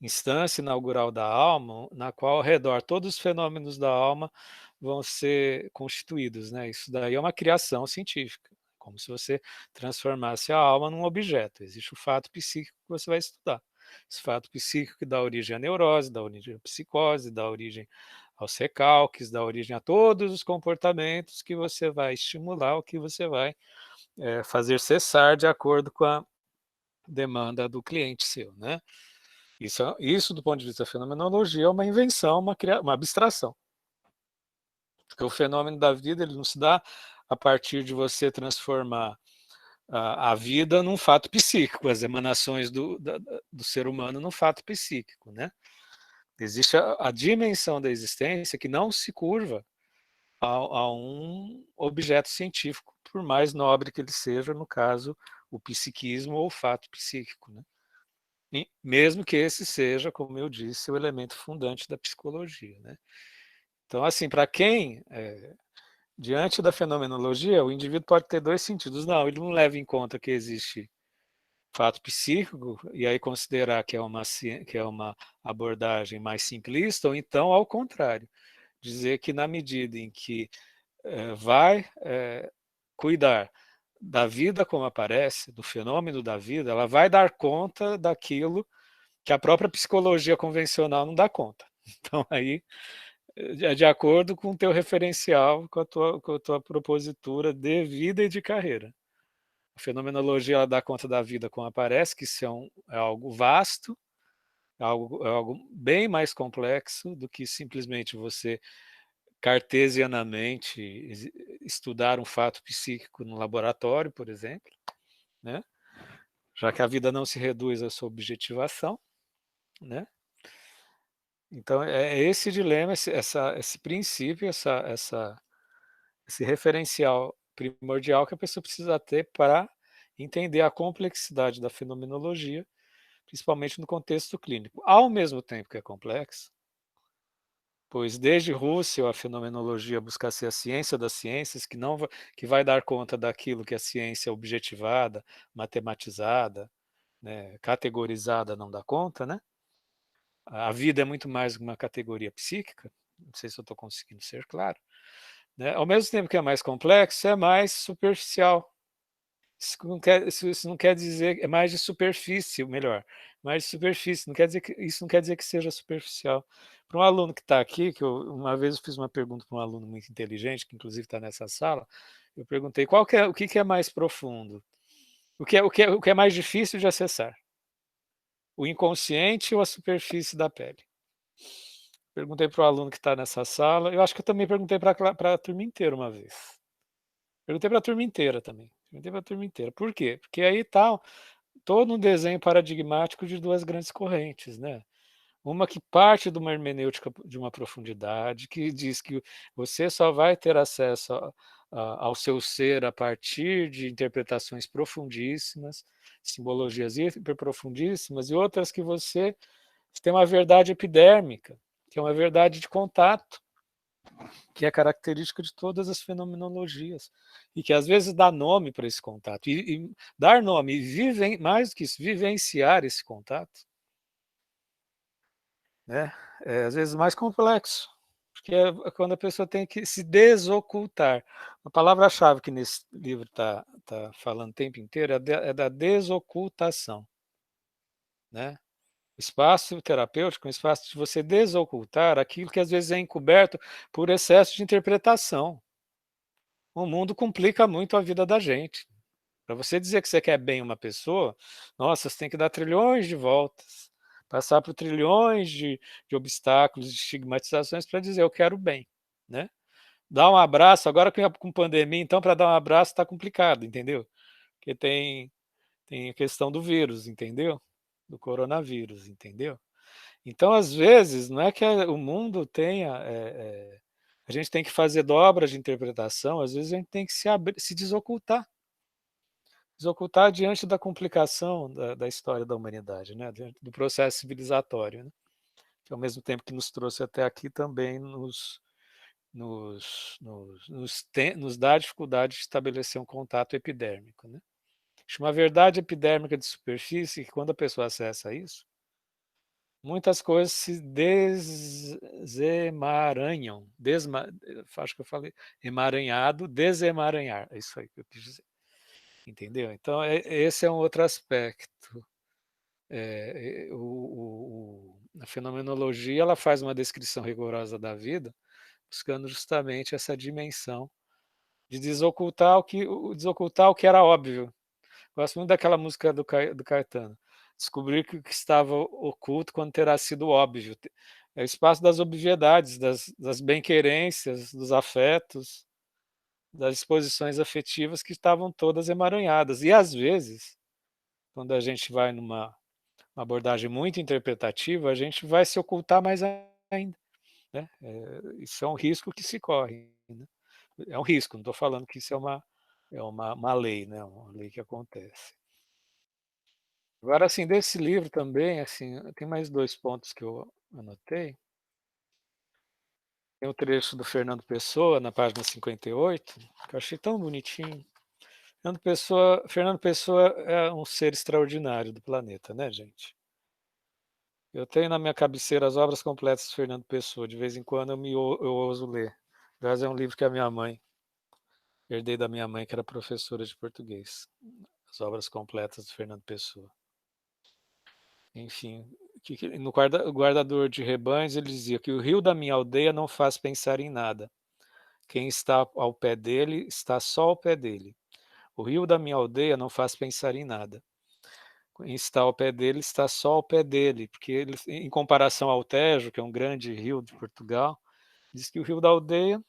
instância inaugural da alma, na qual ao redor todos os fenômenos da alma vão ser constituídos, né? Isso daí é uma criação científica, como se você transformasse a alma num objeto. Existe o fato psíquico que você vai estudar. Esse fato psíquico que dá origem à neurose, dá origem à psicose, dá origem aos recalques, dá origem a todos os comportamentos que você vai estimular, o que você vai fazer cessar de acordo com a demanda do cliente seu, né? Isso do ponto de vista da fenomenologia, é uma invenção, uma abstração. Porque o fenômeno da vida ele não se dá a partir de você transformar a vida num fato psíquico, as emanações do ser humano num fato psíquico, né? Existe a dimensão da existência que não se curva a um objeto científico, por mais nobre que ele seja, no caso, o psiquismo ou o fato psíquico, né? E mesmo que esse seja, como eu disse, o elemento fundante da psicologia, né? Então, assim, para quem, diante da fenomenologia, o indivíduo pode ter dois sentidos. Não, ele não leva em conta que existe fato psíquico e aí considerar que é uma abordagem mais simplista, ou então, ao contrário, dizer que na medida em que vai cuidar da vida como aparece, do fenômeno da vida, ela vai dar conta daquilo que a própria psicologia convencional não dá conta. Então, aí, de acordo com o teu referencial, com a tua propositura de vida e de carreira. A fenomenologia ela dá conta da vida como aparece, que isso é algo vasto, é algo bem mais complexo do que simplesmente você cartesianamente estudar um fato psíquico no laboratório, por exemplo, né? Já que a vida não se reduz à sua objetivação, né? Então, é esse dilema, esse princípio, esse referencial primordial que a pessoa precisa ter para entender a complexidade da fenomenologia, principalmente no contexto clínico. Ao mesmo tempo que é complexo, pois desde Russell a fenomenologia busca ser a ciência das ciências, que vai dar conta daquilo que a ciência objetivada, matematizada, né, categorizada não dá conta, né? A vida é muito mais uma categoria psíquica, não sei se eu estou conseguindo ser claro, né? Ao mesmo tempo que é mais complexo, é mais superficial. Isso não quer dizer, é mais de superfície, melhor, mais de superfície, isso não quer dizer que seja superficial. Para um aluno que está aqui, uma vez eu fiz uma pergunta para um aluno muito inteligente, que inclusive está nessa sala, eu perguntei o que é mais profundo, o que é mais difícil de acessar, o inconsciente ou a superfície da pele? Perguntei para o aluno que está nessa sala, eu acho que eu também perguntei para a turma inteira uma vez. Perguntei para a turma inteira também. Perguntei para a turma inteira. Por quê? Porque aí está todo um desenho paradigmático de duas grandes correntes, né? Uma que parte de uma hermenêutica de uma profundidade, que diz que você só vai ter acesso ao seu ser a partir de interpretações profundíssimas, simbologias hiperprofundíssimas, e outras que você tem uma verdade epidérmica, que é uma verdade de contato, que é característica de todas as fenomenologias, e que às vezes dá nome para esse contato, e dar nome, e mais do que isso, vivenciar esse contato, né? É às vezes mais complexo, porque é quando a pessoa tem que se desocultar. A palavra-chave que nesse livro está falando o tempo inteiro é da desocultação, né? Espaço terapêutico é um espaço de você desocultar aquilo que às vezes é encoberto por excesso de interpretação. O mundo complica muito a vida da gente. Para você dizer que você quer bem uma pessoa, nossa, você tem que dar trilhões de voltas, passar por trilhões de obstáculos, de estigmatizações para dizer eu quero bem, né? Dar um abraço, agora com pandemia, então para dar um abraço está complicado, entendeu? Porque tem a questão do vírus, entendeu? Do coronavírus, entendeu? Então, às vezes, não é que o mundo tenha. A gente tem que fazer dobras de interpretação, às vezes a gente tem que se desocultar diante da complicação da história da humanidade, né? Diante do processo civilizatório, né? Que ao mesmo tempo que nos trouxe até aqui também nos dá a dificuldade de estabelecer um contato epidérmico, né? Uma verdade epidérmica de superfície que quando a pessoa acessa isso, muitas coisas se desemaranham. Acho que eu falei emaranhado, desemaranhar. É isso aí que eu quis dizer. Entendeu? Então, esse é um outro aspecto. A fenomenologia ela faz uma descrição rigorosa da vida, buscando justamente essa dimensão de desocultar o que era óbvio. Gosto muito daquela música do Caetano. Descobrir que o que estava oculto quando terá sido óbvio. É o espaço das obviedades, das bem-querências, dos afetos, das exposições afetivas que estavam todas emaranhadas. E às vezes, quando a gente vai numa uma abordagem muito interpretativa, a gente vai se ocultar mais ainda. Né? Isso é um risco que se corre. Né? É um risco, não estou falando que isso é uma lei, né? Uma lei que acontece. Agora, assim, desse livro também, assim, tem mais 2 pontos que eu anotei. Tem o trecho do Fernando Pessoa, na página 58, que eu achei tão bonitinho. Fernando Pessoa é um ser extraordinário do planeta, né, gente? Eu tenho na minha cabeceira as obras completas de Fernando Pessoa. De vez em quando eu ouso ler. Aliás, é um livro que a minha mãe, herdei da minha mãe, que era professora de português. As obras completas de Fernando Pessoa. Enfim, no Guardador de Rebanhos ele dizia que o rio da minha aldeia não faz pensar em nada. Quem está ao pé dele está só ao pé dele. O rio da minha aldeia não faz pensar em nada. Quem está ao pé dele está só ao pé dele, porque ele, em comparação ao Tejo, que é um grande rio de Portugal, diz que o rio da aldeia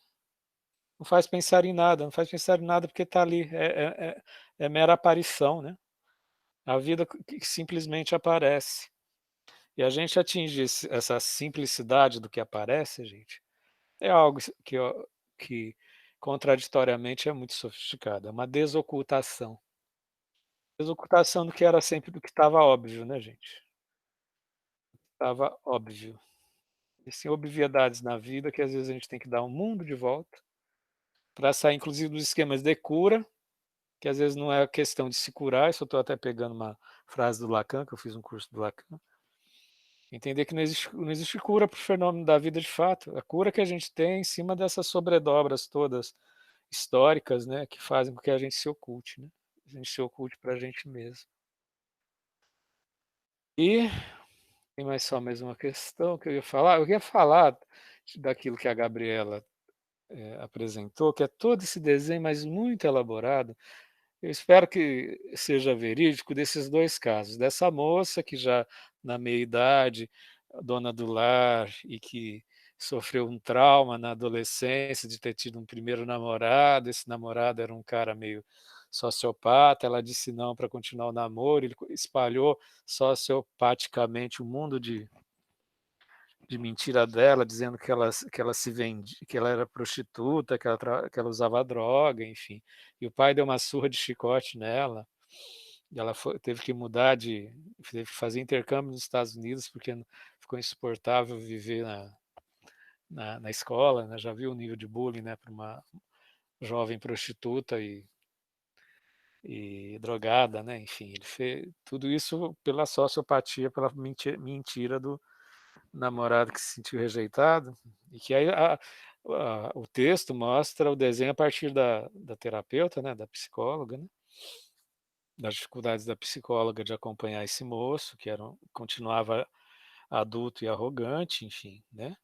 não faz pensar em nada, não faz pensar em nada porque está ali, é mera aparição, né? A vida que simplesmente aparece. E a gente atinge essa simplicidade do que aparece, gente, é algo que contraditoriamente é muito sofisticado, é uma desocultação. Desocultação do que era sempre do que estava óbvio, né, gente? Estava óbvio. Existem obviedades na vida que às vezes a gente tem que dar um mundo de volta para sair, inclusive, dos esquemas de cura, que às vezes não é questão de se curar, isso eu estou até pegando uma frase do Lacan, que eu fiz um curso do Lacan. Entender que não existe cura para o fenômeno da vida de fato. A cura que a gente tem é em cima dessas sobredobras todas históricas, né, que fazem com que a gente se oculte, né? A gente se oculte para a gente mesmo. E tem mais uma questão que eu ia falar. Eu ia falar daquilo que a Gabriela apresentou, que é todo esse desenho, mas muito elaborado. Eu espero que seja verídico desses 2 casos, dessa moça que já na meia-idade, dona do lar e que sofreu um trauma na adolescência de ter tido um primeiro namorado, esse namorado era um cara meio sociopata, ela disse não para continuar o namoro, ele espalhou sociopaticamente um mundo de mentira dela, dizendo que ela se vendia, que ela era prostituta, que ela usava droga, enfim. E o pai deu uma surra de chicote nela. E ela teve que teve que fazer intercâmbio nos Estados Unidos porque ficou insuportável viver na escola, né? Já viu o nível de bullying, né, para uma jovem prostituta e drogada, né? Enfim, ele fez tudo isso pela sociopatia, pela mentira do namorado que se sentiu rejeitado, e que aí o texto mostra o desenho a partir da terapeuta, né, da psicóloga, né, das dificuldades da psicóloga de acompanhar esse moço, que continuava adulto e arrogante, enfim, né?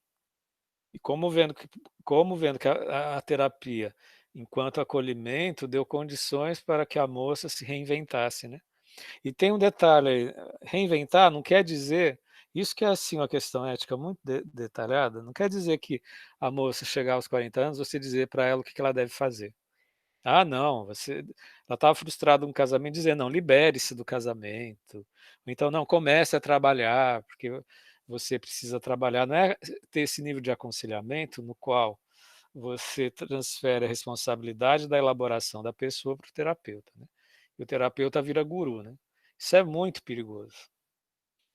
E como vendo que a terapia, enquanto acolhimento, deu condições para que a moça se reinventasse, né? E tem um detalhe aí, reinventar não quer dizer, isso que é assim uma questão ética muito detalhada, não quer dizer que a moça chegar aos 40 anos, você dizer para ela o que ela deve fazer. Ah, não, ela estava frustrada no casamento, dizer, não, libere-se do casamento. Ou então, não, comece a trabalhar, porque você precisa trabalhar. Não é ter esse nível de aconselhamento no qual você transfere a responsabilidade da elaboração da pessoa para o terapeuta, né? E o terapeuta vira guru, né? Isso é muito perigoso.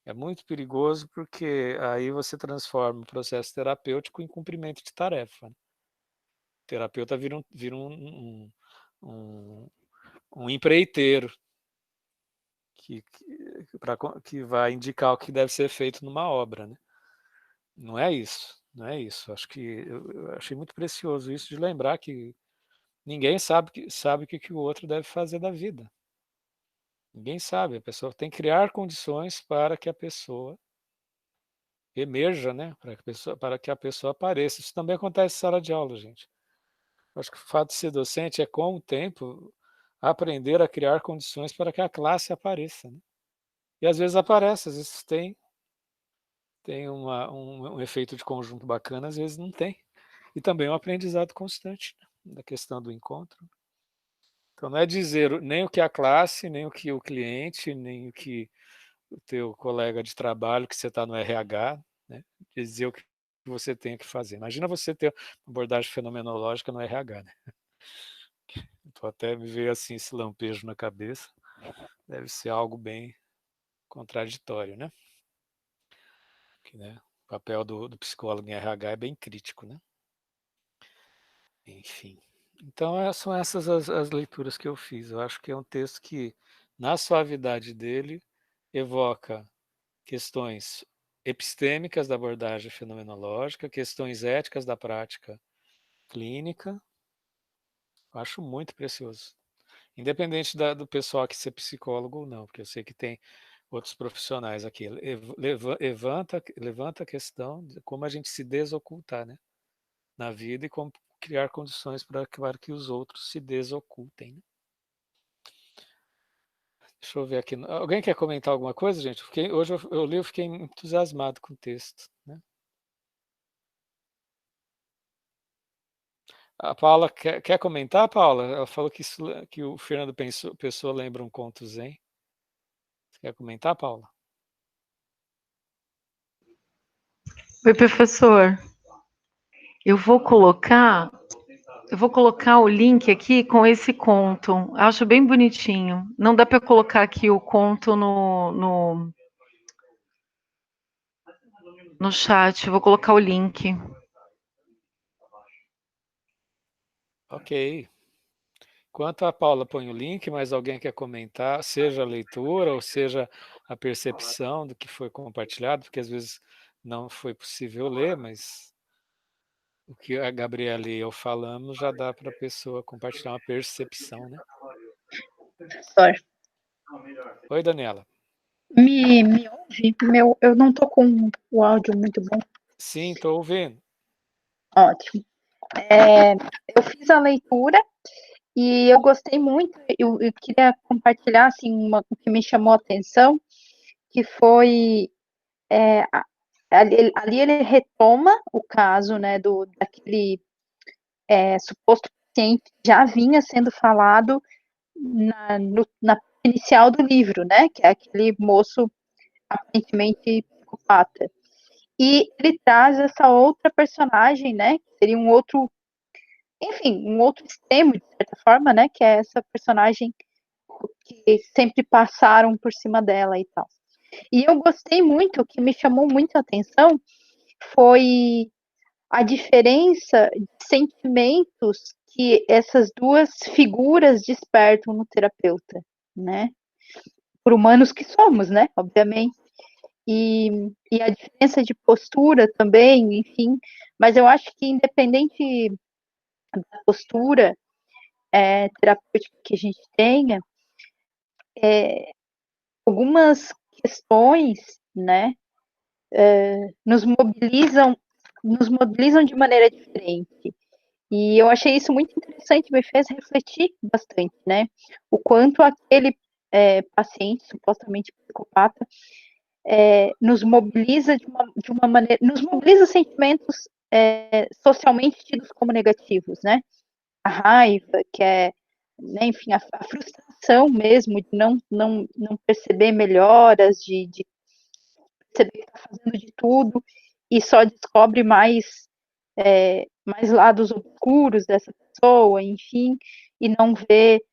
É muito perigoso porque aí você transforma o processo terapêutico em cumprimento de tarefa, né? O terapeuta um, um empreiteiro que vai indicar o que deve ser feito numa obra, né? Não é isso, não é isso. Acho que eu achei muito precioso isso de lembrar que ninguém sabe o que o outro deve fazer da vida. Ninguém sabe. A pessoa tem que criar condições para que a pessoa emerja, né? Para que a pessoa apareça. Isso também acontece em sala de aula, gente. Acho que o fato de ser docente é, com o tempo, aprender a criar condições para que a classe apareça, né? E às vezes aparece, às vezes tem um efeito de conjunto bacana, às vezes não tem. E também é um aprendizado constante, né, da questão do encontro. Então não é dizer nem o que a classe, nem o que o cliente, nem o que o teu colega de trabalho, que você está no RH, né, dizer o que você tem que fazer. Imagina você ter uma abordagem fenomenológica no RH, né? Então até me veio assim esse lampejo na cabeça. Deve ser algo bem contraditório, né? Que, né, o papel do psicólogo em RH é bem crítico, né? Enfim. Então, são essas as leituras que eu fiz. Eu acho que é um texto que, na suavidade dele, evoca questões epistêmicas da abordagem fenomenológica, questões éticas da prática clínica. Eu acho muito precioso. Independente do pessoal que ser psicólogo ou não, porque eu sei que tem outros profissionais aqui. Levanta a questão de como a gente se desocultar, né, na vida e como criar condições para que os outros se desocultem, né? Deixa eu ver aqui. Alguém quer comentar alguma coisa, gente? Hoje eu li, eu fiquei entusiasmado com o texto, né? A Paula quer comentar, Paula? Ela falou que o Fernando Pessoa lembra um conto zen. Você quer comentar, Paula? Oi, professor. Eu vou colocar o link aqui com esse conto. Acho bem bonitinho. Não dá para colocar aqui o conto no chat. Vou colocar o link. Ok. Enquanto a Paula põe o link, mas alguém quer comentar, seja a leitura ou seja a percepção do que foi compartilhado, porque às vezes não foi possível ler, mas o que a Gabriela e eu falamos já dá para a pessoa compartilhar uma percepção, né? Professor, Oi, Daniela. me ouve? Eu não tô com o áudio muito bom. Sim, estou ouvindo. Ótimo. Eu fiz a leitura e eu gostei muito. Eu queria compartilhar assim, o que me chamou a atenção, que foi ali ele retoma o caso, né, daquele suposto paciente que já vinha sendo falado na inicial do livro, né, que é aquele moço aparentemente psicopata. E ele traz essa outra personagem, né, que seria um outro, enfim, um outro extremo, de certa forma, né, que é essa personagem que sempre passaram por cima dela e tal. E eu gostei muito, o que me chamou muito a atenção foi a diferença de sentimentos que essas duas figuras despertam no terapeuta, né? Por humanos que somos, né? Obviamente. E a diferença de postura também, enfim. Mas eu acho que independente da postura terapêutica que a gente tenha, algumas questões, né? nos mobilizam de maneira diferente. E eu achei isso muito interessante, me fez refletir bastante, né? O quanto aquele paciente, supostamente psicopata, nos mobiliza de uma maneira, nos mobiliza sentimentos socialmente tidos como negativos, né? A raiva, que é, né, enfim, a frustração mesmo de não perceber melhoras, de perceber que está fazendo de tudo e só descobre mais lados obscuros dessa pessoa, enfim, e não vê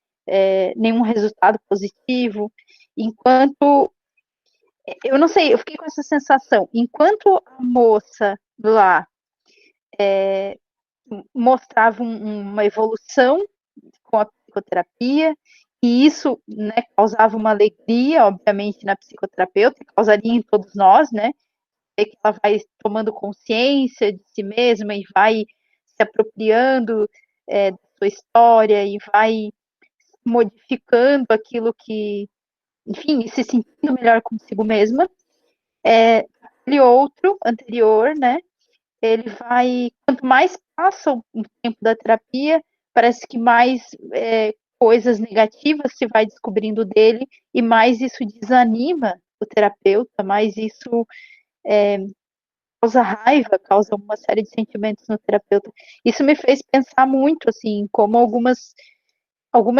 nenhum resultado positivo. Enquanto, eu não sei, eu fiquei com essa sensação, enquanto a moça lá mostrava uma evolução com a psicoterapia, e isso, né, causava uma alegria, obviamente, na psicoterapeuta, causaria em todos nós, né, que ela vai tomando consciência de si mesma e vai se apropriando da sua história e vai modificando aquilo que, enfim, e se sentindo melhor consigo mesma. Aquele outro anterior, né, ele vai, quanto mais passa o tempo da terapia, parece que mais coisas negativas se vai descobrindo dele e mais isso desanima o terapeuta, mais isso causa raiva, causa uma série de sentimentos no terapeuta. Isso me fez pensar muito, assim, como algumas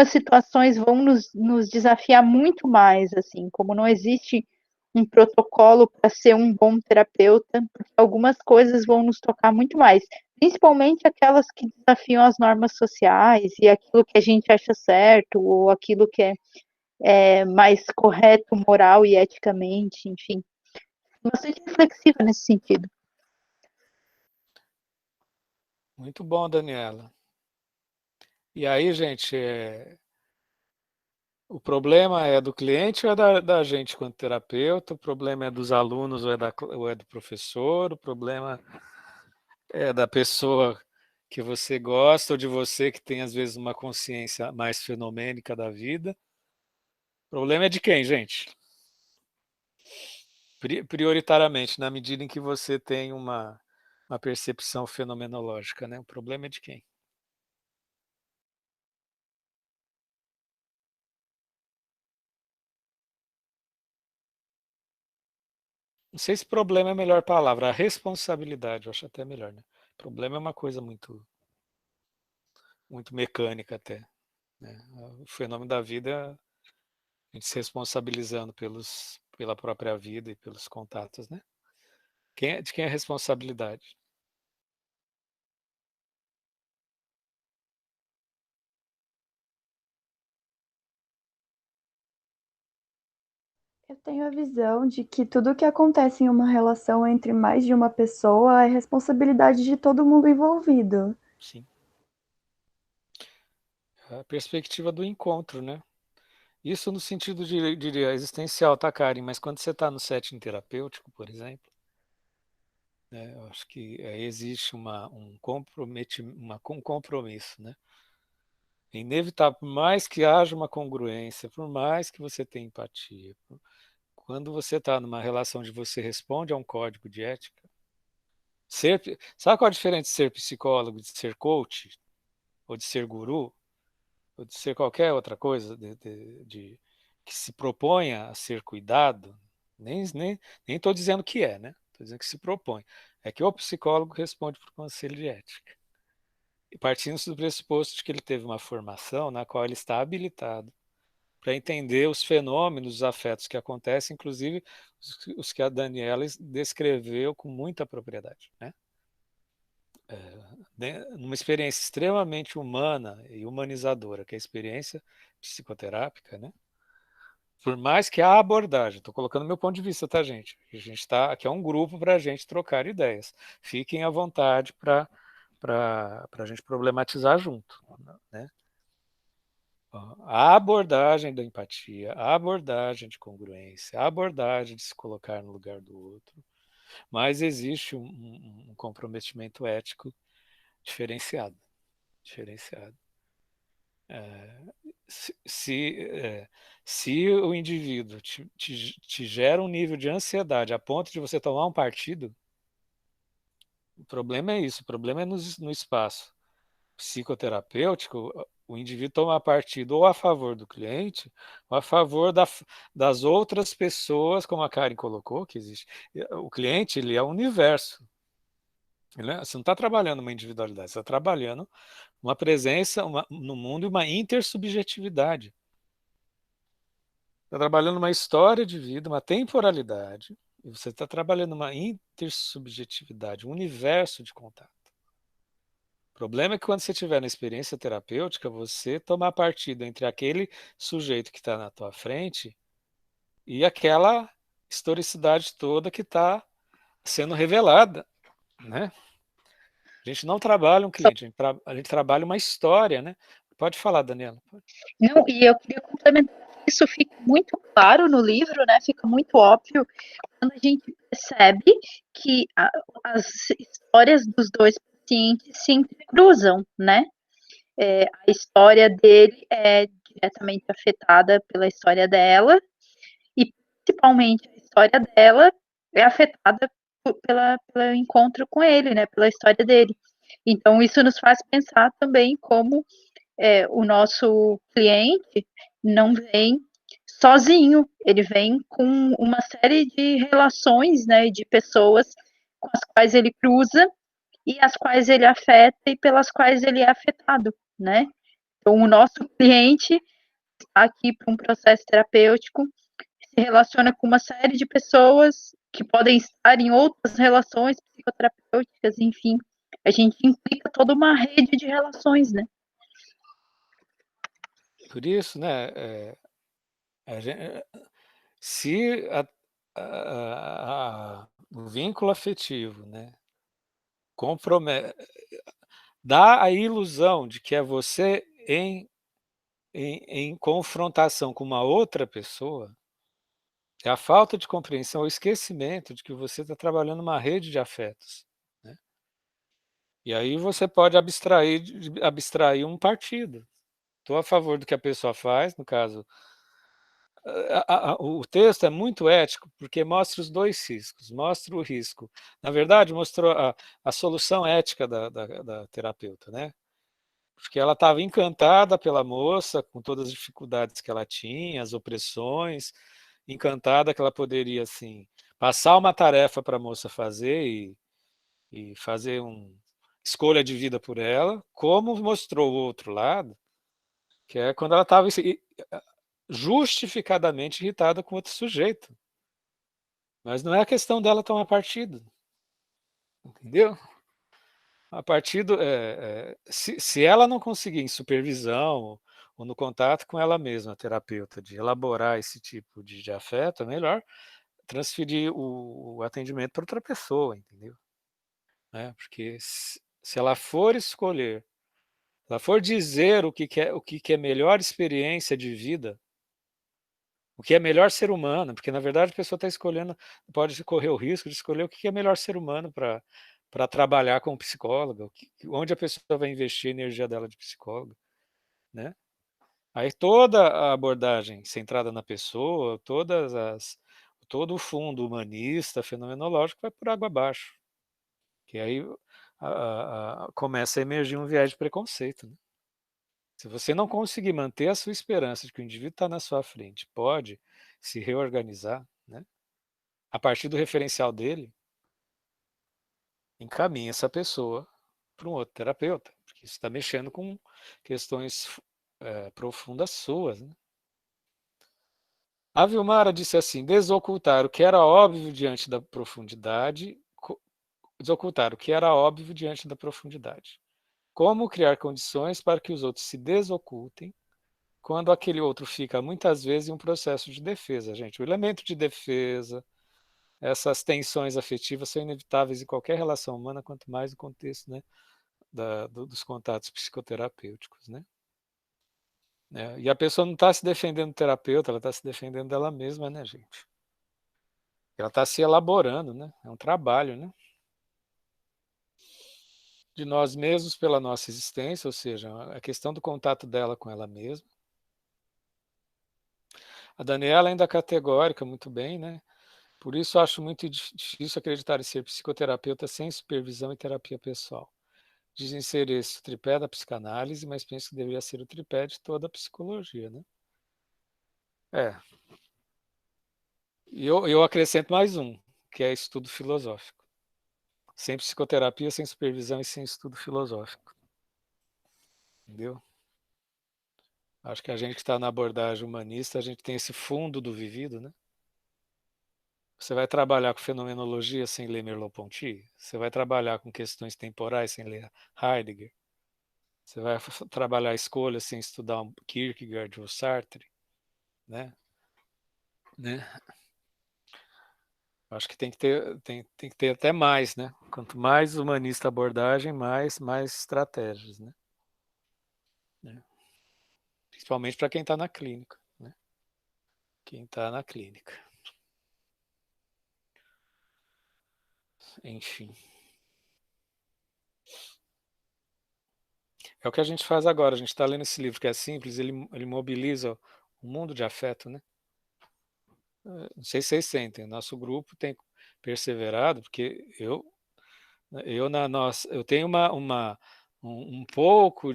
situações vão nos desafiar muito mais, assim, como não existe um protocolo para ser um bom terapeuta, porque algumas coisas vão nos tocar muito mais, principalmente aquelas que desafiam as normas sociais e aquilo que a gente acha certo, ou aquilo que é mais correto, moral e eticamente, enfim. Bastante reflexiva nesse sentido. Muito bom, Daniela. E aí, gente, o problema é do cliente ou é da gente quanto terapeuta? O problema é dos alunos ou é do professor? O problema é da pessoa que você gosta ou de você que tem, às vezes, uma consciência mais fenomênica da vida? O problema é de quem, gente? Prioritariamente, na medida em que você tem uma percepção fenomenológica, né? O problema é de quem? Não sei se problema é a melhor palavra, a responsabilidade, eu acho até melhor, né? Problema é uma coisa muito mecânica até, né? O fenômeno da vida é a gente se responsabilizando pela própria vida e pelos contatos, né? De quem é a responsabilidade? Eu tenho a visão de que tudo que acontece em uma relação entre mais de uma pessoa é responsabilidade de todo mundo envolvido. Sim. A perspectiva do encontro, né? Isso no sentido diria, existencial, tá, Karen? Mas quando você está no setting terapêutico, por exemplo, né, eu acho que aí existe um compromisso, né? É inevitável, por mais que haja uma congruência, por mais que você tenha empatia, quando você está numa relação de você responde a um código de ética, sabe qual a diferença de ser psicólogo, de ser coach, ou de ser guru, ou de ser qualquer outra coisa que se proponha a ser cuidado? Nem estou dizendo que é, né? Estou dizendo que se propõe. É que o psicólogo responde para o conselho de ética. E partindo do pressuposto de que ele teve uma formação na qual ele está habilitado para entender os fenômenos, os afetos que acontecem, inclusive os que a Daniela descreveu com muita propriedade, né? Numa experiência extremamente humana e humanizadora, que é a experiência psicoterápica, né? Por mais que a abordagem, estou colocando meu ponto de vista, tá, gente? A gente está aqui é um grupo para a gente trocar ideias. Fiquem à vontade para a gente problematizar junto, né? A abordagem da empatia, a abordagem de congruência, a abordagem de se colocar no lugar do outro, mas existe um comprometimento ético diferenciado, diferenciado. Se o indivíduo te gera um nível de ansiedade a ponto de você tomar um partido, o problema é isso, o problema é no espaço psicoterapêutico, o indivíduo toma partido ou a favor do cliente, ou a favor das outras pessoas, como a Karen colocou, que existe. O cliente, ele é o universo. Você não está trabalhando uma individualidade, você está trabalhando uma presença no mundo e uma intersubjetividade. Está trabalhando uma história de vida, uma temporalidade, e você está trabalhando uma intersubjetividade, um universo de contato. O problema é que quando você estiver na experiência terapêutica, você tomar partido entre aquele sujeito que está na tua frente e aquela historicidade toda que está sendo revelada, né? A gente não trabalha um Só- cliente, a gente trabalha uma história, né? Pode falar, Daniela. Não, e eu queria complementar que isso fica muito claro no livro, né? Fica muito óbvio quando a gente percebe que as histórias dos dois pacientes se entrecruzam, né? A história dele é diretamente afetada pela história dela, e principalmente a história dela é afetada pelo encontro com ele, né? Pela história dele. Então, isso nos faz pensar também como o nosso cliente não vem sozinho, ele vem com uma série de relações, né, de pessoas com as quais ele cruza e as quais ele afeta e pelas quais ele é afetado, né? Então, o nosso cliente está aqui para um processo terapêutico, se relaciona com uma série de pessoas que podem estar em outras relações psicoterapêuticas, enfim, a gente implica toda uma rede de relações, né? Por isso, né? Se o vínculo afetivo, né, compromete, dá a ilusão de que é você em confrontação com uma outra pessoa, é a falta de compreensão, o esquecimento de que você está trabalhando uma rede de afetos, né? E aí você pode abstrair um partido. Estou a favor do que a pessoa faz, no caso, o texto é muito ético porque mostra os dois riscos. Mostra o risco. Na verdade, mostrou a solução ética da terapeuta, né? Porque ela estava encantada pela moça, com todas as dificuldades que ela tinha, as opressões, encantada que ela poderia, assim, passar uma tarefa para a moça fazer e fazer uma escolha de vida por ela, como mostrou o outro lado, que é quando ela estava justificadamente irritada com outro sujeito. Mas não é a questão dela tomar partido, entendeu? A partido, se ela não conseguir em supervisão ou no contato com ela mesma, a terapeuta, de elaborar esse tipo de afeto, é melhor transferir o atendimento para outra pessoa, entendeu? Né? Porque se ela for escolher, se ela for dizer o que é melhor experiência de vida, o que é melhor ser humano, porque na verdade a pessoa está escolhendo, pode correr o risco de escolher o que é melhor ser humano para trabalhar como psicóloga, onde a pessoa vai investir a energia dela de psicóloga, né? Aí toda a abordagem centrada na pessoa, todo o fundo humanista, fenomenológico, vai por água abaixo, que aí começa a emergir um viés de preconceito, né? Se você não conseguir manter a sua esperança de que o indivíduo está na sua frente, pode se reorganizar, né, a partir do referencial dele, encaminha essa pessoa para um outro terapeuta, porque isso está mexendo com questões profundas suas, né? A Vilmara disse assim: desocultar o que era óbvio diante da profundidade, desocultar o que era óbvio diante da profundidade. Como criar condições para que os outros se desocultem quando aquele outro fica muitas vezes em um processo de defesa, gente. O elemento de defesa, essas tensões afetivas são inevitáveis em qualquer relação humana, quanto mais no contexto, né, dos contatos psicoterapêuticos, né? E a pessoa não está se defendendo do terapeuta, ela está se defendendo dela mesma, né, gente? Ela está se elaborando, né? É um trabalho, né? de nós mesmos pela nossa existência, ou seja, a questão do contato dela com ela mesma. A Daniela ainda é categórica, muito bem, né? Por isso acho muito difícil acreditar em ser psicoterapeuta sem supervisão e terapia pessoal. Dizem ser esse o tripé da psicanálise, mas penso que deveria ser o tripé de toda a psicologia, né? É. E eu acrescento mais um, que é estudo filosófico. Sem psicoterapia, sem supervisão e sem estudo filosófico. Entendeu? Acho que a gente que está na abordagem humanista, a gente tem esse fundo do vivido, né? Você vai trabalhar com fenomenologia sem ler Merleau-Ponty? Você vai trabalhar com questões temporais sem ler Heidegger? Você vai trabalhar escolha sem estudar um Kierkegaard ou Sartre? Né? Acho que tem que ter até mais, né? Quanto mais humanista a abordagem, mais estratégias, né? Principalmente para quem está na clínica, né? Quem está na clínica. Enfim. É o que a gente faz agora. A gente está lendo esse livro que é simples, ele mobiliza um mundo de afeto, né? Não sei se vocês sentem, o nosso grupo tem perseverado, porque eu tenho um pouco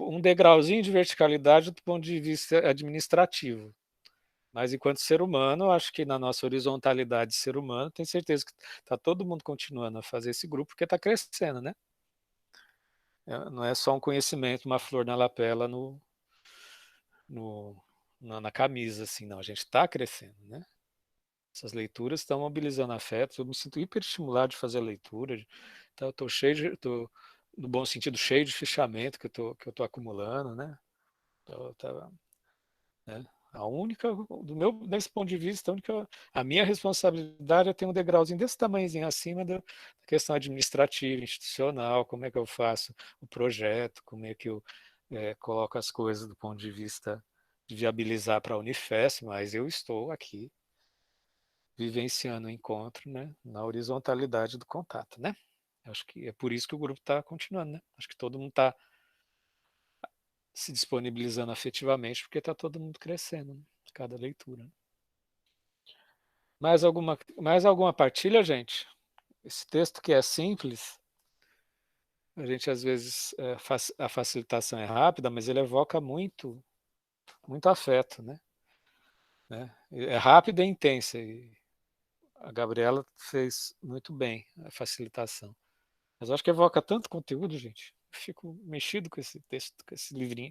um degrauzinho de verticalidade do ponto de vista administrativo. Mas enquanto ser humano, acho que na nossa horizontalidade de ser humano, tenho certeza que está todo mundo continuando a fazer esse grupo porque está crescendo, né? Não é só um conhecimento, uma flor na lapela no, na camisa, assim, não. A gente está crescendo, né? Essas leituras estão mobilizando afetos. Eu me sinto hiperestimulado de fazer a leitura. Então, eu estou no bom sentido, cheio de fichamento que eu tô acumulando, né? Né? A única, desse ponto de vista, a minha responsabilidade é ter um degrauzinho desse tamanhozinho acima da questão administrativa, institucional, como é que eu faço o projeto, como é que eu coloco as coisas do ponto de vista de viabilizar para a Unifesp, mas eu estou aqui vivenciando o encontro, né, na horizontalidade do contato, né? Acho que é por isso que o grupo está continuando, né? Acho que todo mundo está se disponibilizando afetivamente, porque está todo mundo crescendo, né? Cada leitura. Mais alguma partilha, gente? Esse texto que é simples, a gente às vezes a facilitação é rápida, mas ele evoca muito afeto, né? É rápida e intensa. E a Gabriela fez muito bem a facilitação. Mas eu acho que evoca tanto conteúdo, gente. Eu fico mexido com esse texto, com esse livrinho.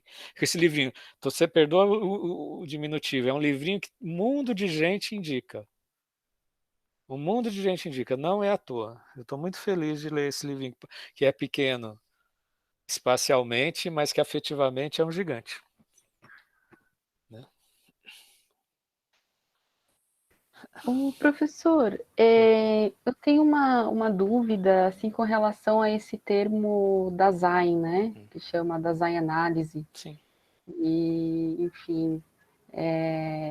Então, você perdoa o diminutivo. É um livrinho que um mundo de gente indica. Um mundo de gente indica. Não é à toa. Eu estou muito feliz de ler esse livrinho, que é pequeno espacialmente, mas que afetivamente é um gigante. Né? O professor, eu tenho uma dúvida assim com relação a esse termo Dasein, né? Que chama Dasein Análise. Sim. E, enfim,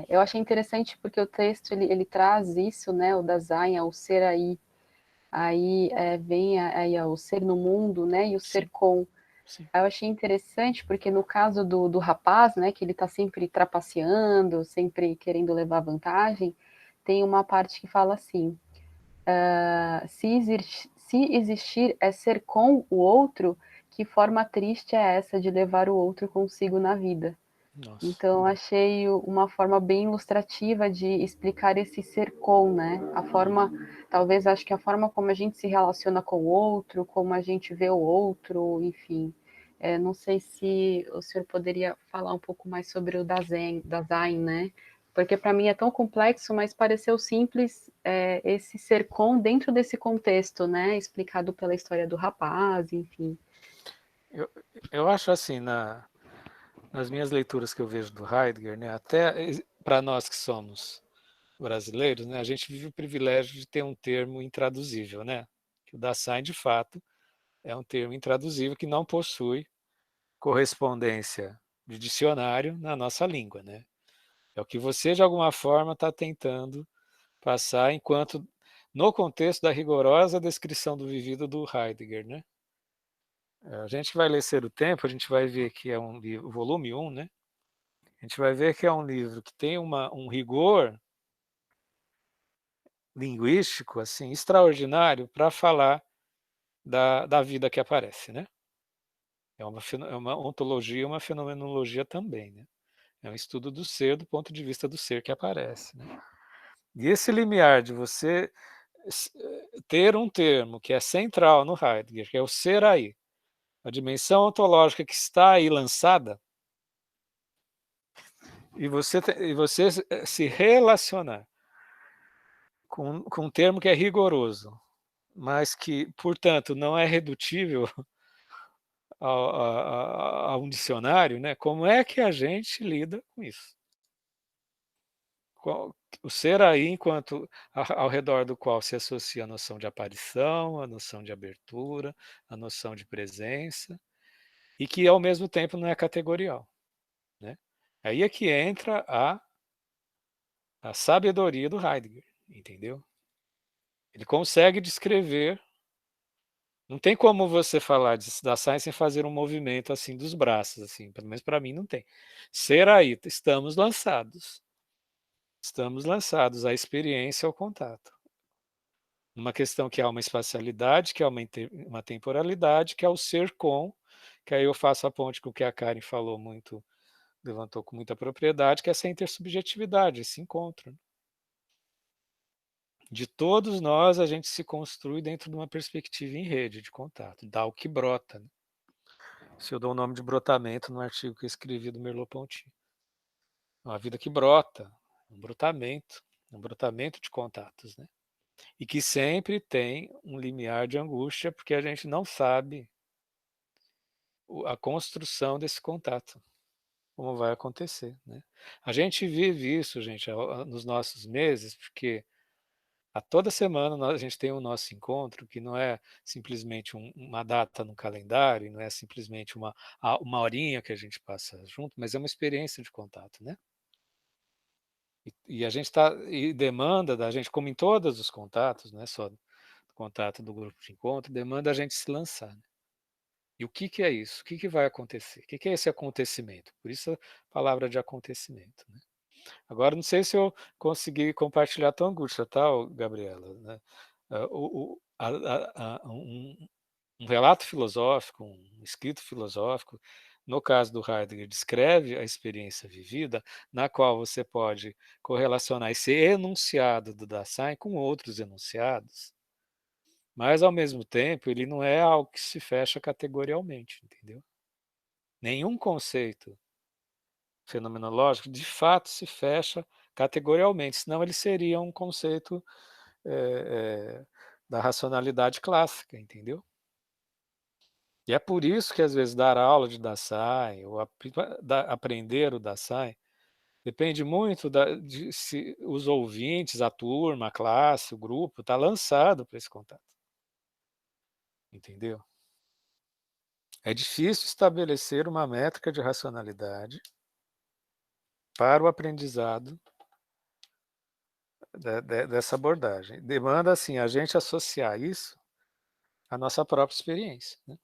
eu achei interessante porque o texto ele traz isso, né? O Dasein, o ser aí, vem aí o ser no mundo, né? E o ser com. Sim. Eu achei interessante porque no caso do rapaz, né? Que ele está sempre trapaceando, sempre querendo levar vantagem, tem uma parte que fala assim: se existir é ser com o outro, que forma triste é essa de levar o outro consigo na vida? Nossa. Então, achei uma forma bem ilustrativa de explicar esse ser com, né? Talvez acho que a forma como a gente se relaciona com o outro, como a gente vê o outro, enfim. Não sei se o senhor poderia falar um pouco mais sobre o Dasein, né? Porque para mim é tão complexo, mas pareceu simples esse ser com dentro desse contexto, né? Explicado pela história do rapaz, enfim. Eu acho assim, nas minhas leituras que eu vejo do Heidegger, né, até para nós que somos brasileiros, né, a gente vive o privilégio de ter um termo intraduzível, né? Que o Dasein, de fato, é um termo intraduzível que não possui correspondência de dicionário na nossa língua, né? É o que você, de alguma forma, está tentando passar enquanto no contexto da rigorosa descrição do vivido do Heidegger, né? A gente vai ler Ser o Tempo, a gente vai ver que é um livro, volume 1, né? A gente vai ver que é um livro que tem um rigor linguístico assim extraordinário para falar da vida que aparece, né? É uma ontologia, uma fenomenologia também, né? É um estudo do ser do ponto de vista do ser que aparece, né? E esse limiar de você ter um termo que é central no Heidegger, que é o ser aí, a dimensão ontológica que está aí lançada, e você se relacionar com um termo que é rigoroso, mas que, portanto, não é redutível a um dicionário, né? Como é que a gente lida com isso? O ser aí, enquanto ao redor do qual se associa a noção de aparição, a noção de abertura, a noção de presença, e que ao mesmo tempo não é categorial, né? Aí é que entra a sabedoria do Heidegger, entendeu? Ele consegue descrever. Não tem como você falar da Science sem fazer um movimento assim dos braços, assim, pelo menos para mim não tem. Ser aí, estamos lançados. Estamos lançados à experiência, ao contato. Uma questão que há uma espacialidade, que há uma temporalidade, que é o ser com, que aí eu faço a ponte com o que a Karen falou muito, levantou com muita propriedade, que é essa intersubjetividade, esse encontro. De todos nós, a gente se construi dentro de uma perspectiva em rede de contato, dá o que brota, né? Se eu dou o nome de brotamento no artigo que eu escrevi do Merleau-Ponty. É uma vida que brota, um brotamento de contatos, né? E que sempre tem um limiar de angústia, porque a gente não sabe a construção desse contato, como vai acontecer, né? A gente vive isso, gente, nos nossos meses, porque a toda semana a gente tem o nosso encontro, que não é simplesmente uma data no calendário, não é simplesmente uma horinha que a gente passa junto, mas é uma experiência de contato, né? E a gente demanda da gente, como em todos os contatos, não é só o contato do grupo de encontro, demanda a gente se lançar, né? E o que, que é isso? O que, que vai acontecer? O que, que é esse acontecimento? Por isso a palavra de acontecimento, né? Agora, não sei se eu consegui compartilhar a tua angústia, tá, Gabriela? Né? Um relato filosófico, um escrito filosófico, no caso do Heidegger, descreve a experiência vivida, na qual você pode correlacionar esse enunciado do Dasein com outros enunciados, mas, ao mesmo tempo, ele não é algo que se fecha categorialmente, entendeu? Nenhum conceito fenomenológico, de fato, se fecha categorialmente, senão ele seria um conceito da racionalidade clássica, entendeu? E é por isso que, às vezes, dar aula de Dasein, ou aprender o Dasein, depende muito de se os ouvintes, a turma, a classe, o grupo, está lançado para esse contato. Entendeu? É difícil estabelecer uma métrica de racionalidade para o aprendizado dessa abordagem. Demanda, assim, a gente associar isso à nossa própria experiência, né?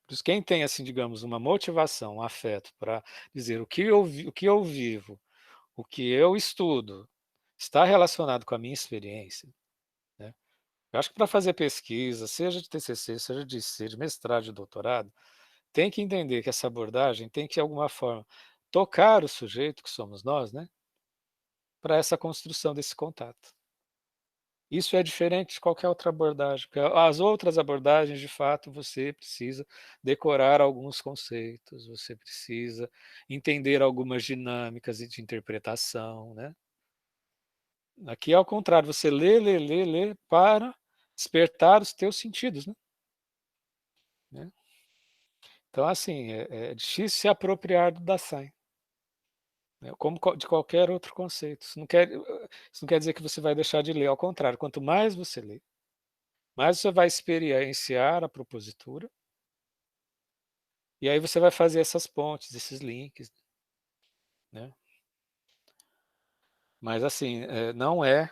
Por isso, quem tem, assim, digamos, uma motivação, um afeto para dizer o que eu vivo, o que eu estudo, está relacionado com a minha experiência, né? Eu acho que para fazer pesquisa, seja de TCC, seja de mestrado, de doutorado, tem que entender que essa abordagem tem que, de alguma forma, tocar o sujeito, que somos nós, né, para essa construção desse contato. Isso é diferente de qualquer outra abordagem, porque as outras abordagens, de fato, você precisa decorar alguns conceitos, você precisa entender algumas dinâmicas de interpretação, né? Aqui é ao contrário, você lê para despertar os teus sentidos, né? Então, assim, é difícil se apropriar do Dasein, né? Como de qualquer outro conceito. Isso não quer dizer que você vai deixar de ler, ao contrário, quanto mais você lê, mais você vai experienciar a propositura, e aí você vai fazer essas pontes, esses links, né? Mas, assim, não é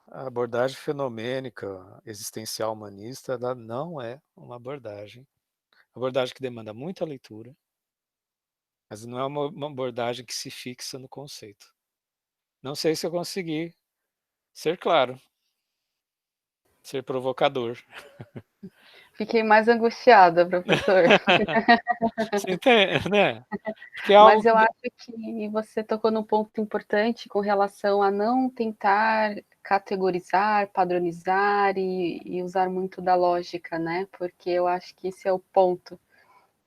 a abordagem fenomênica, existencial humanista, ela não é uma abordagem que demanda muita leitura, mas não é uma abordagem que se fixa no conceito. Não sei se eu consegui ser claro, ser provocador. Fiquei mais angustiada, professor. Você entende, né? Porque é algo Mas que... eu acho que você tocou num ponto importante com relação a não tentar categorizar, padronizar e usar muito da lógica, né? Porque eu acho que esse é o ponto.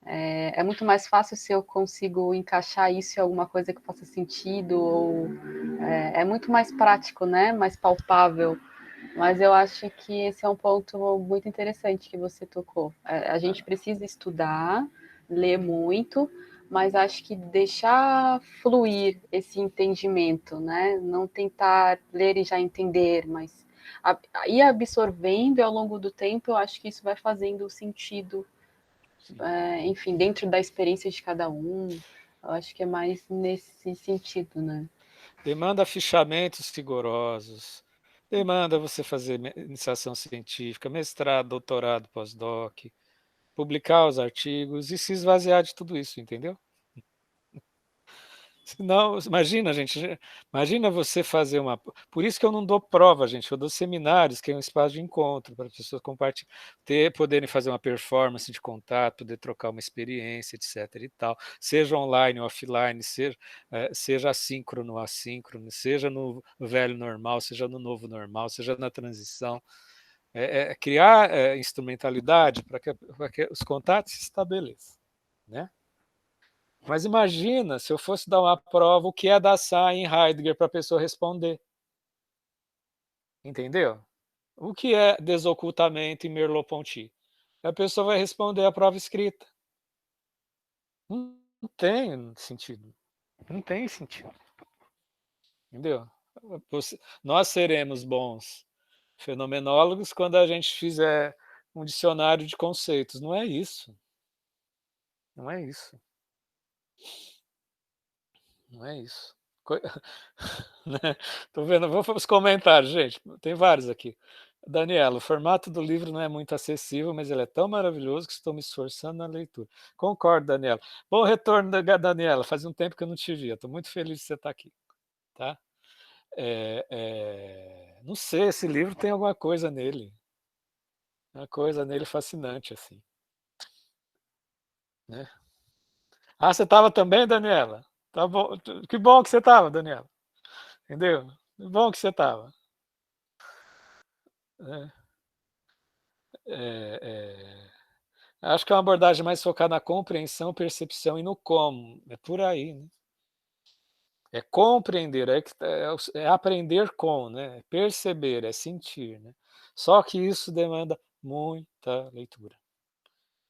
É muito mais fácil se eu consigo encaixar isso em alguma coisa que faça sentido, ou é muito mais prático, né? Mais palpável. Mas eu acho que esse é um ponto muito interessante que você tocou. A gente precisa estudar, ler muito, mas acho que deixar fluir esse entendimento, né? Não tentar ler e já entender, mas ir absorvendo e ao longo do tempo, eu acho que isso vai fazendo sentido, enfim, dentro da experiência de cada um. Eu acho que é mais nesse sentido, né? demanda fichamentos rigorosos, demanda você fazer iniciação científica, mestrado, doutorado, pós-doc, publicar os artigos e se esvaziar de tudo isso, entendeu? Não, imagina, gente, imagina você fazer uma. Por isso que eu não dou prova, gente, eu dou seminários, que é um espaço de encontro para as pessoas compartilhar, poderem fazer uma performance de contato, poder trocar uma experiência, etc. e tal, seja online ou offline, seja assíncrono ou assíncrono, seja no velho normal, seja no novo normal, seja na transição. Criar instrumentalidade para que os contatos se estabeleçam, né? Mas imagina se eu fosse dar uma prova, o que é Dasein em Heidegger para a pessoa responder. Entendeu? O que é desocultamento em Merleau-Ponty? A pessoa vai responder a prova escrita. Não tem sentido. Não tem sentido. Entendeu? Nós seremos bons fenomenólogos quando a gente fizer um dicionário de conceitos. Não é isso. Não é isso. Não é isso. Né? Tô vendo, vou para os comentários, gente. Tem vários aqui. Daniela, o formato do livro não é muito acessível, mas ele é tão maravilhoso que estou me esforçando na leitura. Concordo, Daniela. Bom retorno, Daniela. Faz um tempo que eu não te via. Estou muito feliz de você estar aqui. Tá? Não sei, esse livro tem alguma coisa nele. Uma coisa nele fascinante, assim. Né? Ah, você estava também, Daniela? Tá bom. Que bom que você estava, Daniela. Entendeu? Que bom que você estava. É, é, acho que é uma abordagem mais focada na compreensão, percepção e no como. É por aí, né? É compreender, é aprender com, né? É perceber, é sentir, né? Só que isso demanda muita leitura,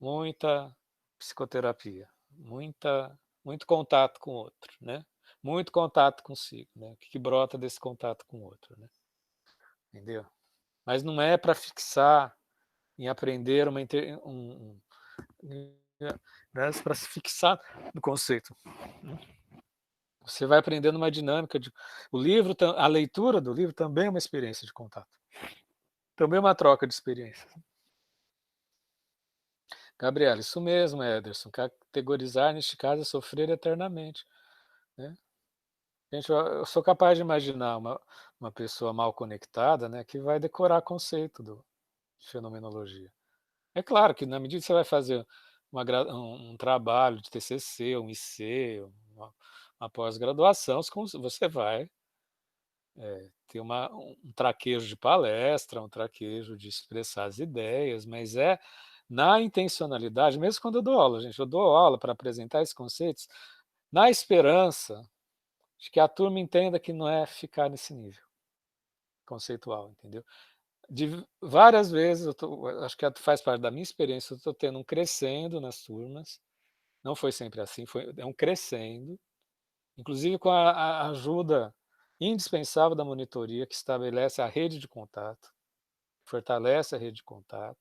muita psicoterapia, muito contato com o outro, né? Muito contato consigo, né? O que brota desse contato com o outro, né? Entendeu? Mas não é para fixar em aprender né, para se fixar no conceito. Você vai aprendendo uma dinâmica de o livro, a leitura do livro também é uma experiência de contato. Também é uma troca de experiências. Gabriela, isso mesmo, Ederson. Categorizar, neste caso, é sofrer eternamente. Né? Gente, eu sou capaz de imaginar uma pessoa mal conectada, né, que vai decorar conceito de fenomenologia. É claro que na medida que você vai fazer um trabalho de TCC, um IC, uma pós-graduação, você vai ter um traquejo de palestra, um traquejo de expressar as ideias, mas é na intencionalidade, mesmo quando eu dou aula, gente, eu dou aula para apresentar esses conceitos, na esperança de que a turma entenda que não é ficar nesse nível conceitual, entendeu? De várias vezes, acho que faz parte da minha experiência, eu estou tendo um crescendo nas turmas, não foi sempre assim, é um crescendo, inclusive com a ajuda indispensável da monitoria, que estabelece a rede de contato, fortalece a rede de contato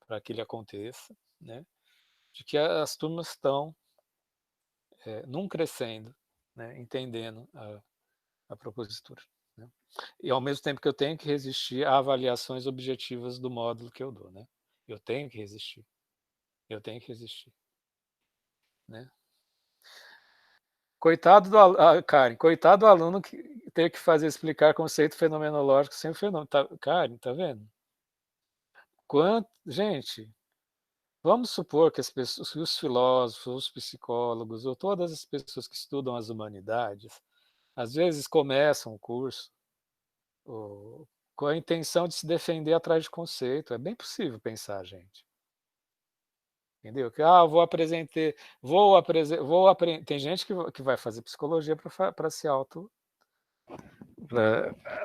para que ele aconteça, né? De que as turmas estão num crescendo, né? Entendendo a propositura. né? E ao mesmo tempo que eu tenho que resistir a avaliações objetivas do módulo que eu dou, né? Eu tenho que resistir. Eu tenho que resistir, né? Coitado Karen, coitado do aluno que ter que fazer explicar conceito fenomenológico sem o fenômeno. Tá, Karen, tá vendo? Gente, vamos supor que as pessoas, que os filósofos, os psicólogos, ou todas as pessoas que estudam as humanidades, às vezes começam o curso com a intenção de se defender atrás de conceito. É bem possível pensar, gente. Entendeu? Que vou aprender. Tem gente que vai fazer psicologia para se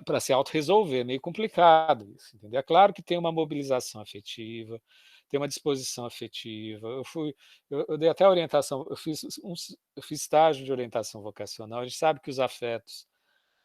para se auto-resolver. É meio complicado isso, entendeu? É claro que tem uma mobilização afetiva, tem uma disposição afetiva. Eu dei até orientação, eu fiz estágio de orientação vocacional. A gente sabe que os afetos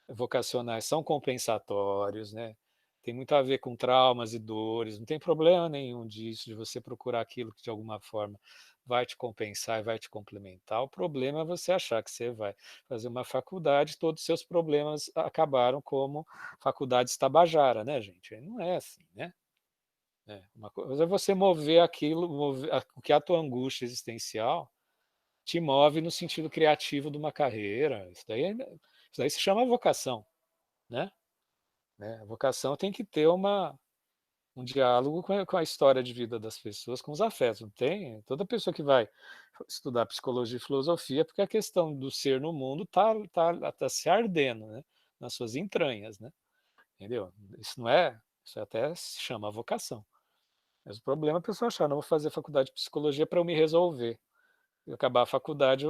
vocacionais são compensatórios, né? Tem muito a ver com traumas e dores. Não tem problema nenhum disso, de você procurar aquilo que de alguma forma vai te compensar e vai te complementar. O problema é você achar que você vai fazer uma faculdade, todos os seus problemas acabaram como faculdade tabajara, né, gente? Não é assim, né? Uma coisa é você mover aquilo, o que a tua angústia existencial te move no sentido criativo de uma carreira. Isso daí se chama vocação, né? A vocação tem que ter um diálogo com a história de vida das pessoas, com os afetos. Não tem? Toda pessoa que vai estudar psicologia e filosofia, porque a questão do ser no mundo tá se ardendo, né? Nas suas entranhas, né? Entendeu? Isso até se chama vocação. Mas o problema é a pessoa achar, não vou fazer faculdade de psicologia para eu me resolver. Eu acabar a faculdade,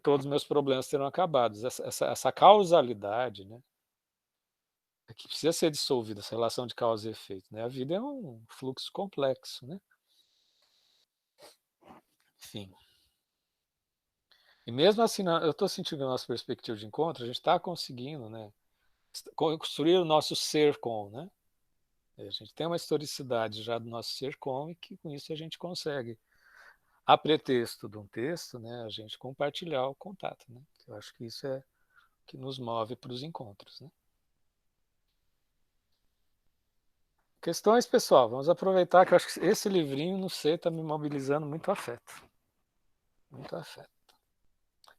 todos os meus problemas terão acabado. Essa causalidade, né? É que precisa ser dissolvida, essa relação de causa e efeito, né? A vida é um fluxo complexo, né? Enfim. E mesmo assim, eu estou sentindo que a nossa perspectiva de encontro, a gente está conseguindo, né? Construir o nosso ser com, né? A gente tem uma historicidade já do nosso ser com e que com isso a gente consegue, a pretexto de um texto, né? A gente compartilhar o contato, né? Eu acho que isso é o que nos move para os encontros, né? Questões, pessoal, vamos aproveitar que eu acho que esse livrinho, não sei, está me mobilizando muito afeto. Muito afeto.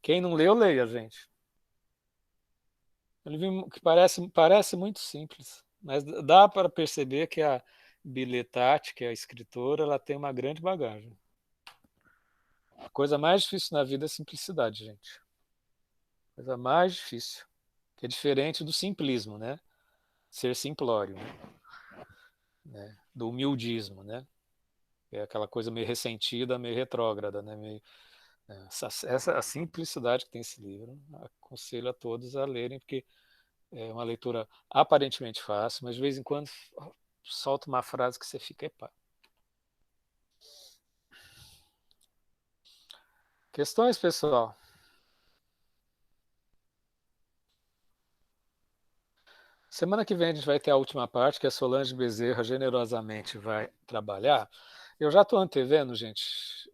Quem não leu, leia, gente. É um livro que parece muito simples, mas dá para perceber que a Biletati, que é a escritora, ela tem uma grande bagagem. A coisa mais difícil na vida é a simplicidade, gente. A coisa mais difícil. Que é diferente do simplismo, né? Ser simplório, né? Do humildismo, né? É aquela coisa meio ressentida, meio retrógrada, né? A simplicidade que tem esse livro, aconselho a todos a lerem, porque é uma leitura aparentemente fácil, mas de vez em quando solta uma frase que você fica, epá. Questões, pessoal? Semana que vem a gente vai ter a última parte, que a Solange Bezerra generosamente vai trabalhar. Eu já estou antevendo, gente.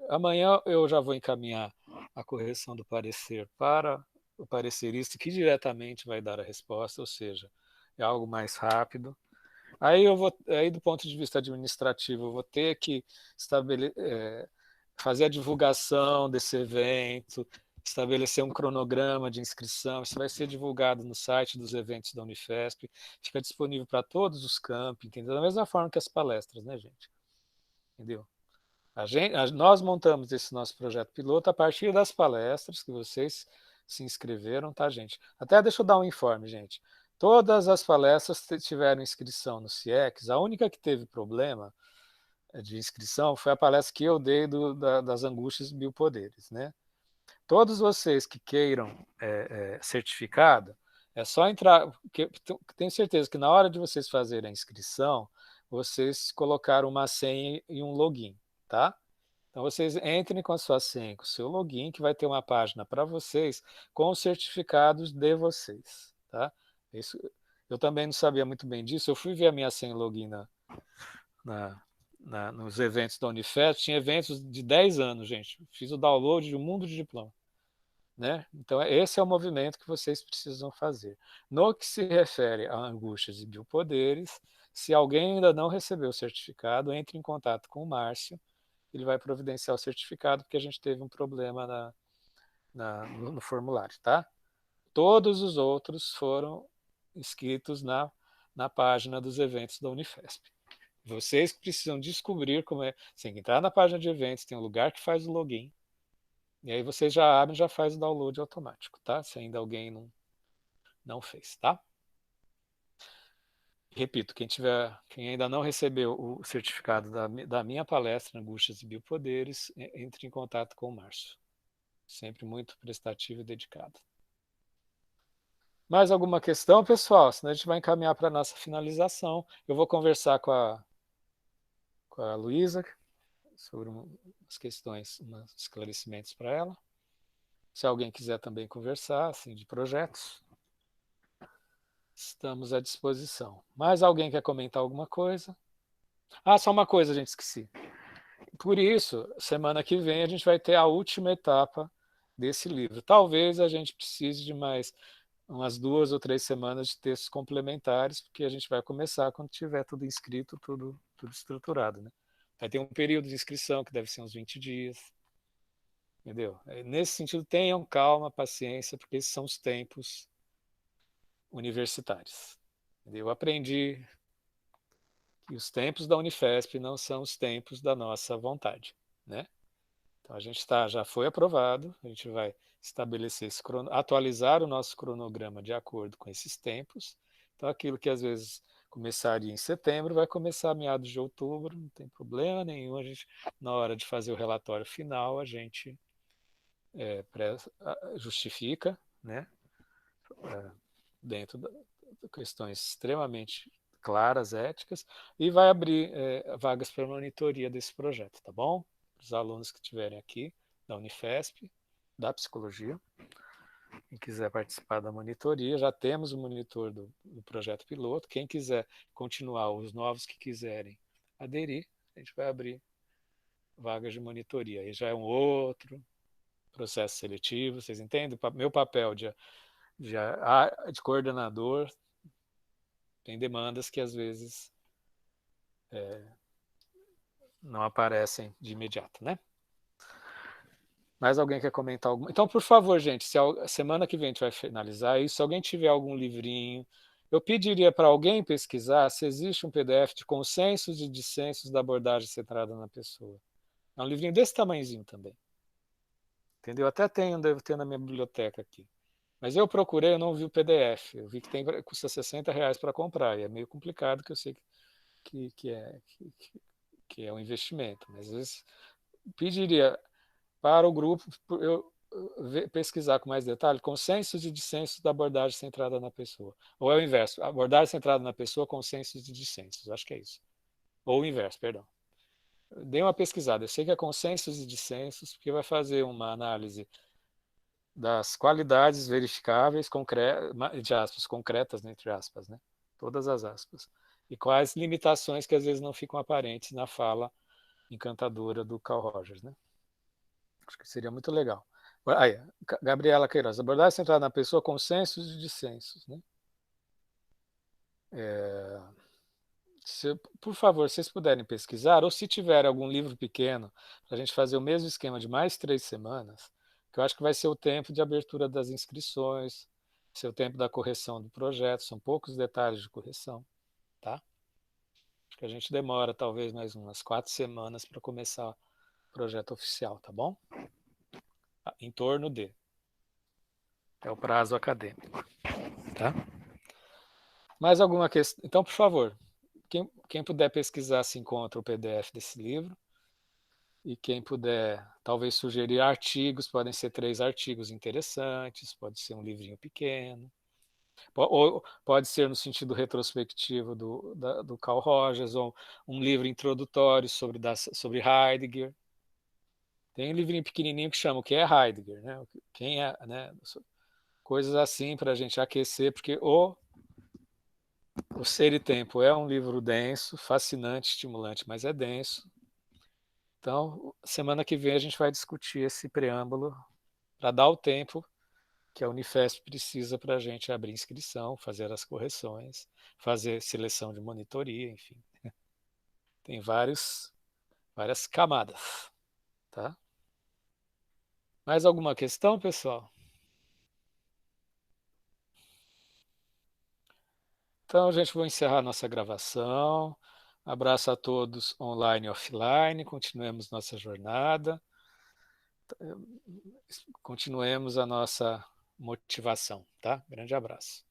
Amanhã eu já vou encaminhar a correção do parecer para o parecerista, que diretamente vai dar a resposta, ou seja, é algo mais rápido. Aí do ponto de vista administrativo, eu vou ter que fazer a divulgação desse evento, estabelecer um cronograma de inscrição. Isso vai ser divulgado no site dos eventos da Unifesp, fica disponível para todos os campi, entendeu? Da mesma forma que as palestras, né, gente? Entendeu? Nós montamos esse nosso projeto piloto a partir das palestras que vocês se inscreveram, tá, gente? Até deixa eu dar um informe, gente. Todas as palestras tiveram inscrição no CIEX, a única que teve problema de inscrição foi a palestra que eu dei das angústias e biopoderes, né? Todos vocês que queiram certificado, é só entrar, porque tenho certeza que na hora de vocês fazerem a inscrição, vocês colocaram uma senha e um login, tá? Então vocês entrem com a sua senha, com o seu login, que vai ter uma página para vocês com os certificados de vocês, tá? Isso, eu também não sabia muito bem disso, eu fui ver a minha senha e login na, nos eventos da Unifesp, tinha eventos de 10 anos, gente. Fiz o download de um mundo de diploma. né? Então, esse é o movimento que vocês precisam fazer. No que se refere a angústias e biopoderes, se alguém ainda não recebeu o certificado, entre em contato com o Márcio, ele vai providenciar o certificado, porque a gente teve um problema no formulário, tá? Todos os outros foram inscritos na página dos eventos da Unifesp. Vocês precisam descobrir como é. Você tem que entrar na página de eventos, tem um lugar que faz o login, e aí vocês já abrem, já faz o download automático, tá? Se ainda alguém não fez, tá? Repito, quem ainda não recebeu o certificado da minha palestra, Angústias e Biopoderes, entre em contato com o Márcio. Sempre muito prestativo e dedicado. Mais alguma questão, pessoal? Senão a gente vai encaminhar para a nossa finalização. Eu vou conversar com a Luísa sobre umas questões, uns esclarecimentos para ela. Se alguém quiser também conversar, assim, de projetos, estamos à disposição. Mais alguém quer comentar alguma coisa? Ah, só uma coisa, gente, esqueci. Por isso, semana que vem a gente vai ter a última etapa desse livro. Talvez a gente precise de mais umas 2 ou 3 semanas de textos complementares, porque a gente vai começar quando tiver tudo inscrito, tudo estruturado, né? Vai ter um período de inscrição que deve ser uns 20 dias. Entendeu? Nesse sentido, tenham calma, paciência, porque esses são os tempos universitários. Entendeu? Eu aprendi que os tempos da Unifesp não são os tempos da nossa vontade, né? Então a gente já foi aprovado, a gente vai estabelecer atualizar o nosso cronograma de acordo com esses tempos. Então aquilo que às vezes começaria em setembro vai começar a meados de outubro, não tem problema nenhum. A gente, na hora de fazer o relatório final, a gente justifica, né? Dentro de questões extremamente claras, éticas, e vai abrir vagas para monitoria desse projeto, tá bom? Para os alunos que estiverem aqui da Unifesp, da psicologia, quem quiser participar da monitoria, já temos o monitor do projeto piloto. Quem quiser continuar, os novos que quiserem aderir, a gente vai abrir vagas de monitoria. Aí já é um outro processo seletivo, vocês entendem? Meu papel de coordenador tem demandas que às vezes não aparecem de imediato, né? Mais alguém quer comentar alguma? Então, por favor, gente, semana que vem a gente vai finalizar isso. Se alguém tiver algum livrinho, eu pediria para alguém pesquisar se existe um PDF de consensos e dissensos da abordagem centrada na pessoa. É um livrinho desse tamanhozinho também. Entendeu? Até devo ter na minha biblioteca aqui. Mas eu procurei, eu não vi o PDF. Eu vi que custa R$60 para comprar. E é meio complicado, que eu sei que é um investimento. Mas às vezes pediria para o grupo pesquisar com mais detalhe consensos e dissensos da abordagem centrada na pessoa. Ou é o inverso, abordagem centrada na pessoa, consensos e dissensos. Acho que é isso. Ou o inverso, perdão. Dê uma pesquisada. Eu sei que é consensos e dissensos, porque vai fazer uma análise das qualidades verificáveis, de aspas, concretas, entre aspas, né? Todas as aspas. E quais limitações que às vezes não ficam aparentes na fala encantadora do Carl Rogers, né? Acho que seria muito legal. Aí, Gabriela Queiroz, abordagem centrada na pessoa, consensos e dissensos, né? Por favor, se vocês puderem pesquisar, ou se tiver algum livro pequeno, para a gente fazer o mesmo esquema de mais 3 semanas, que eu acho que vai ser o tempo de abertura das inscrições, ser o tempo da correção do projeto, são poucos detalhes de correção, tá? Acho que a gente demora talvez mais umas 4 semanas para começar o projeto oficial, tá bom? Em torno de. É o prazo acadêmico, tá? Mais alguma questão? Então, por favor, quem puder pesquisar se encontra o PDF desse livro. E quem puder, talvez sugerir artigos, podem ser 3 artigos interessantes, pode ser um livrinho pequeno, ou pode ser no sentido retrospectivo do Carl Rogers, ou um livro introdutório sobre Heidegger. Tem um livrinho pequenininho que chama O que é Heidegger, né? Quem é, né? Coisas assim para a gente aquecer, porque o Ser e Tempo é um livro denso, fascinante, estimulante, mas é denso. Então, semana que vem a gente vai discutir esse preâmbulo para dar o tempo que a Unifesp precisa para a gente abrir inscrição, fazer as correções, fazer seleção de monitoria, enfim. Tem várias camadas, tá? Mais alguma questão, pessoal? Então, gente, vou encerrar nossa gravação. Abraço a todos online e offline. Continuemos nossa jornada. Continuemos a nossa motivação, tá? Grande abraço.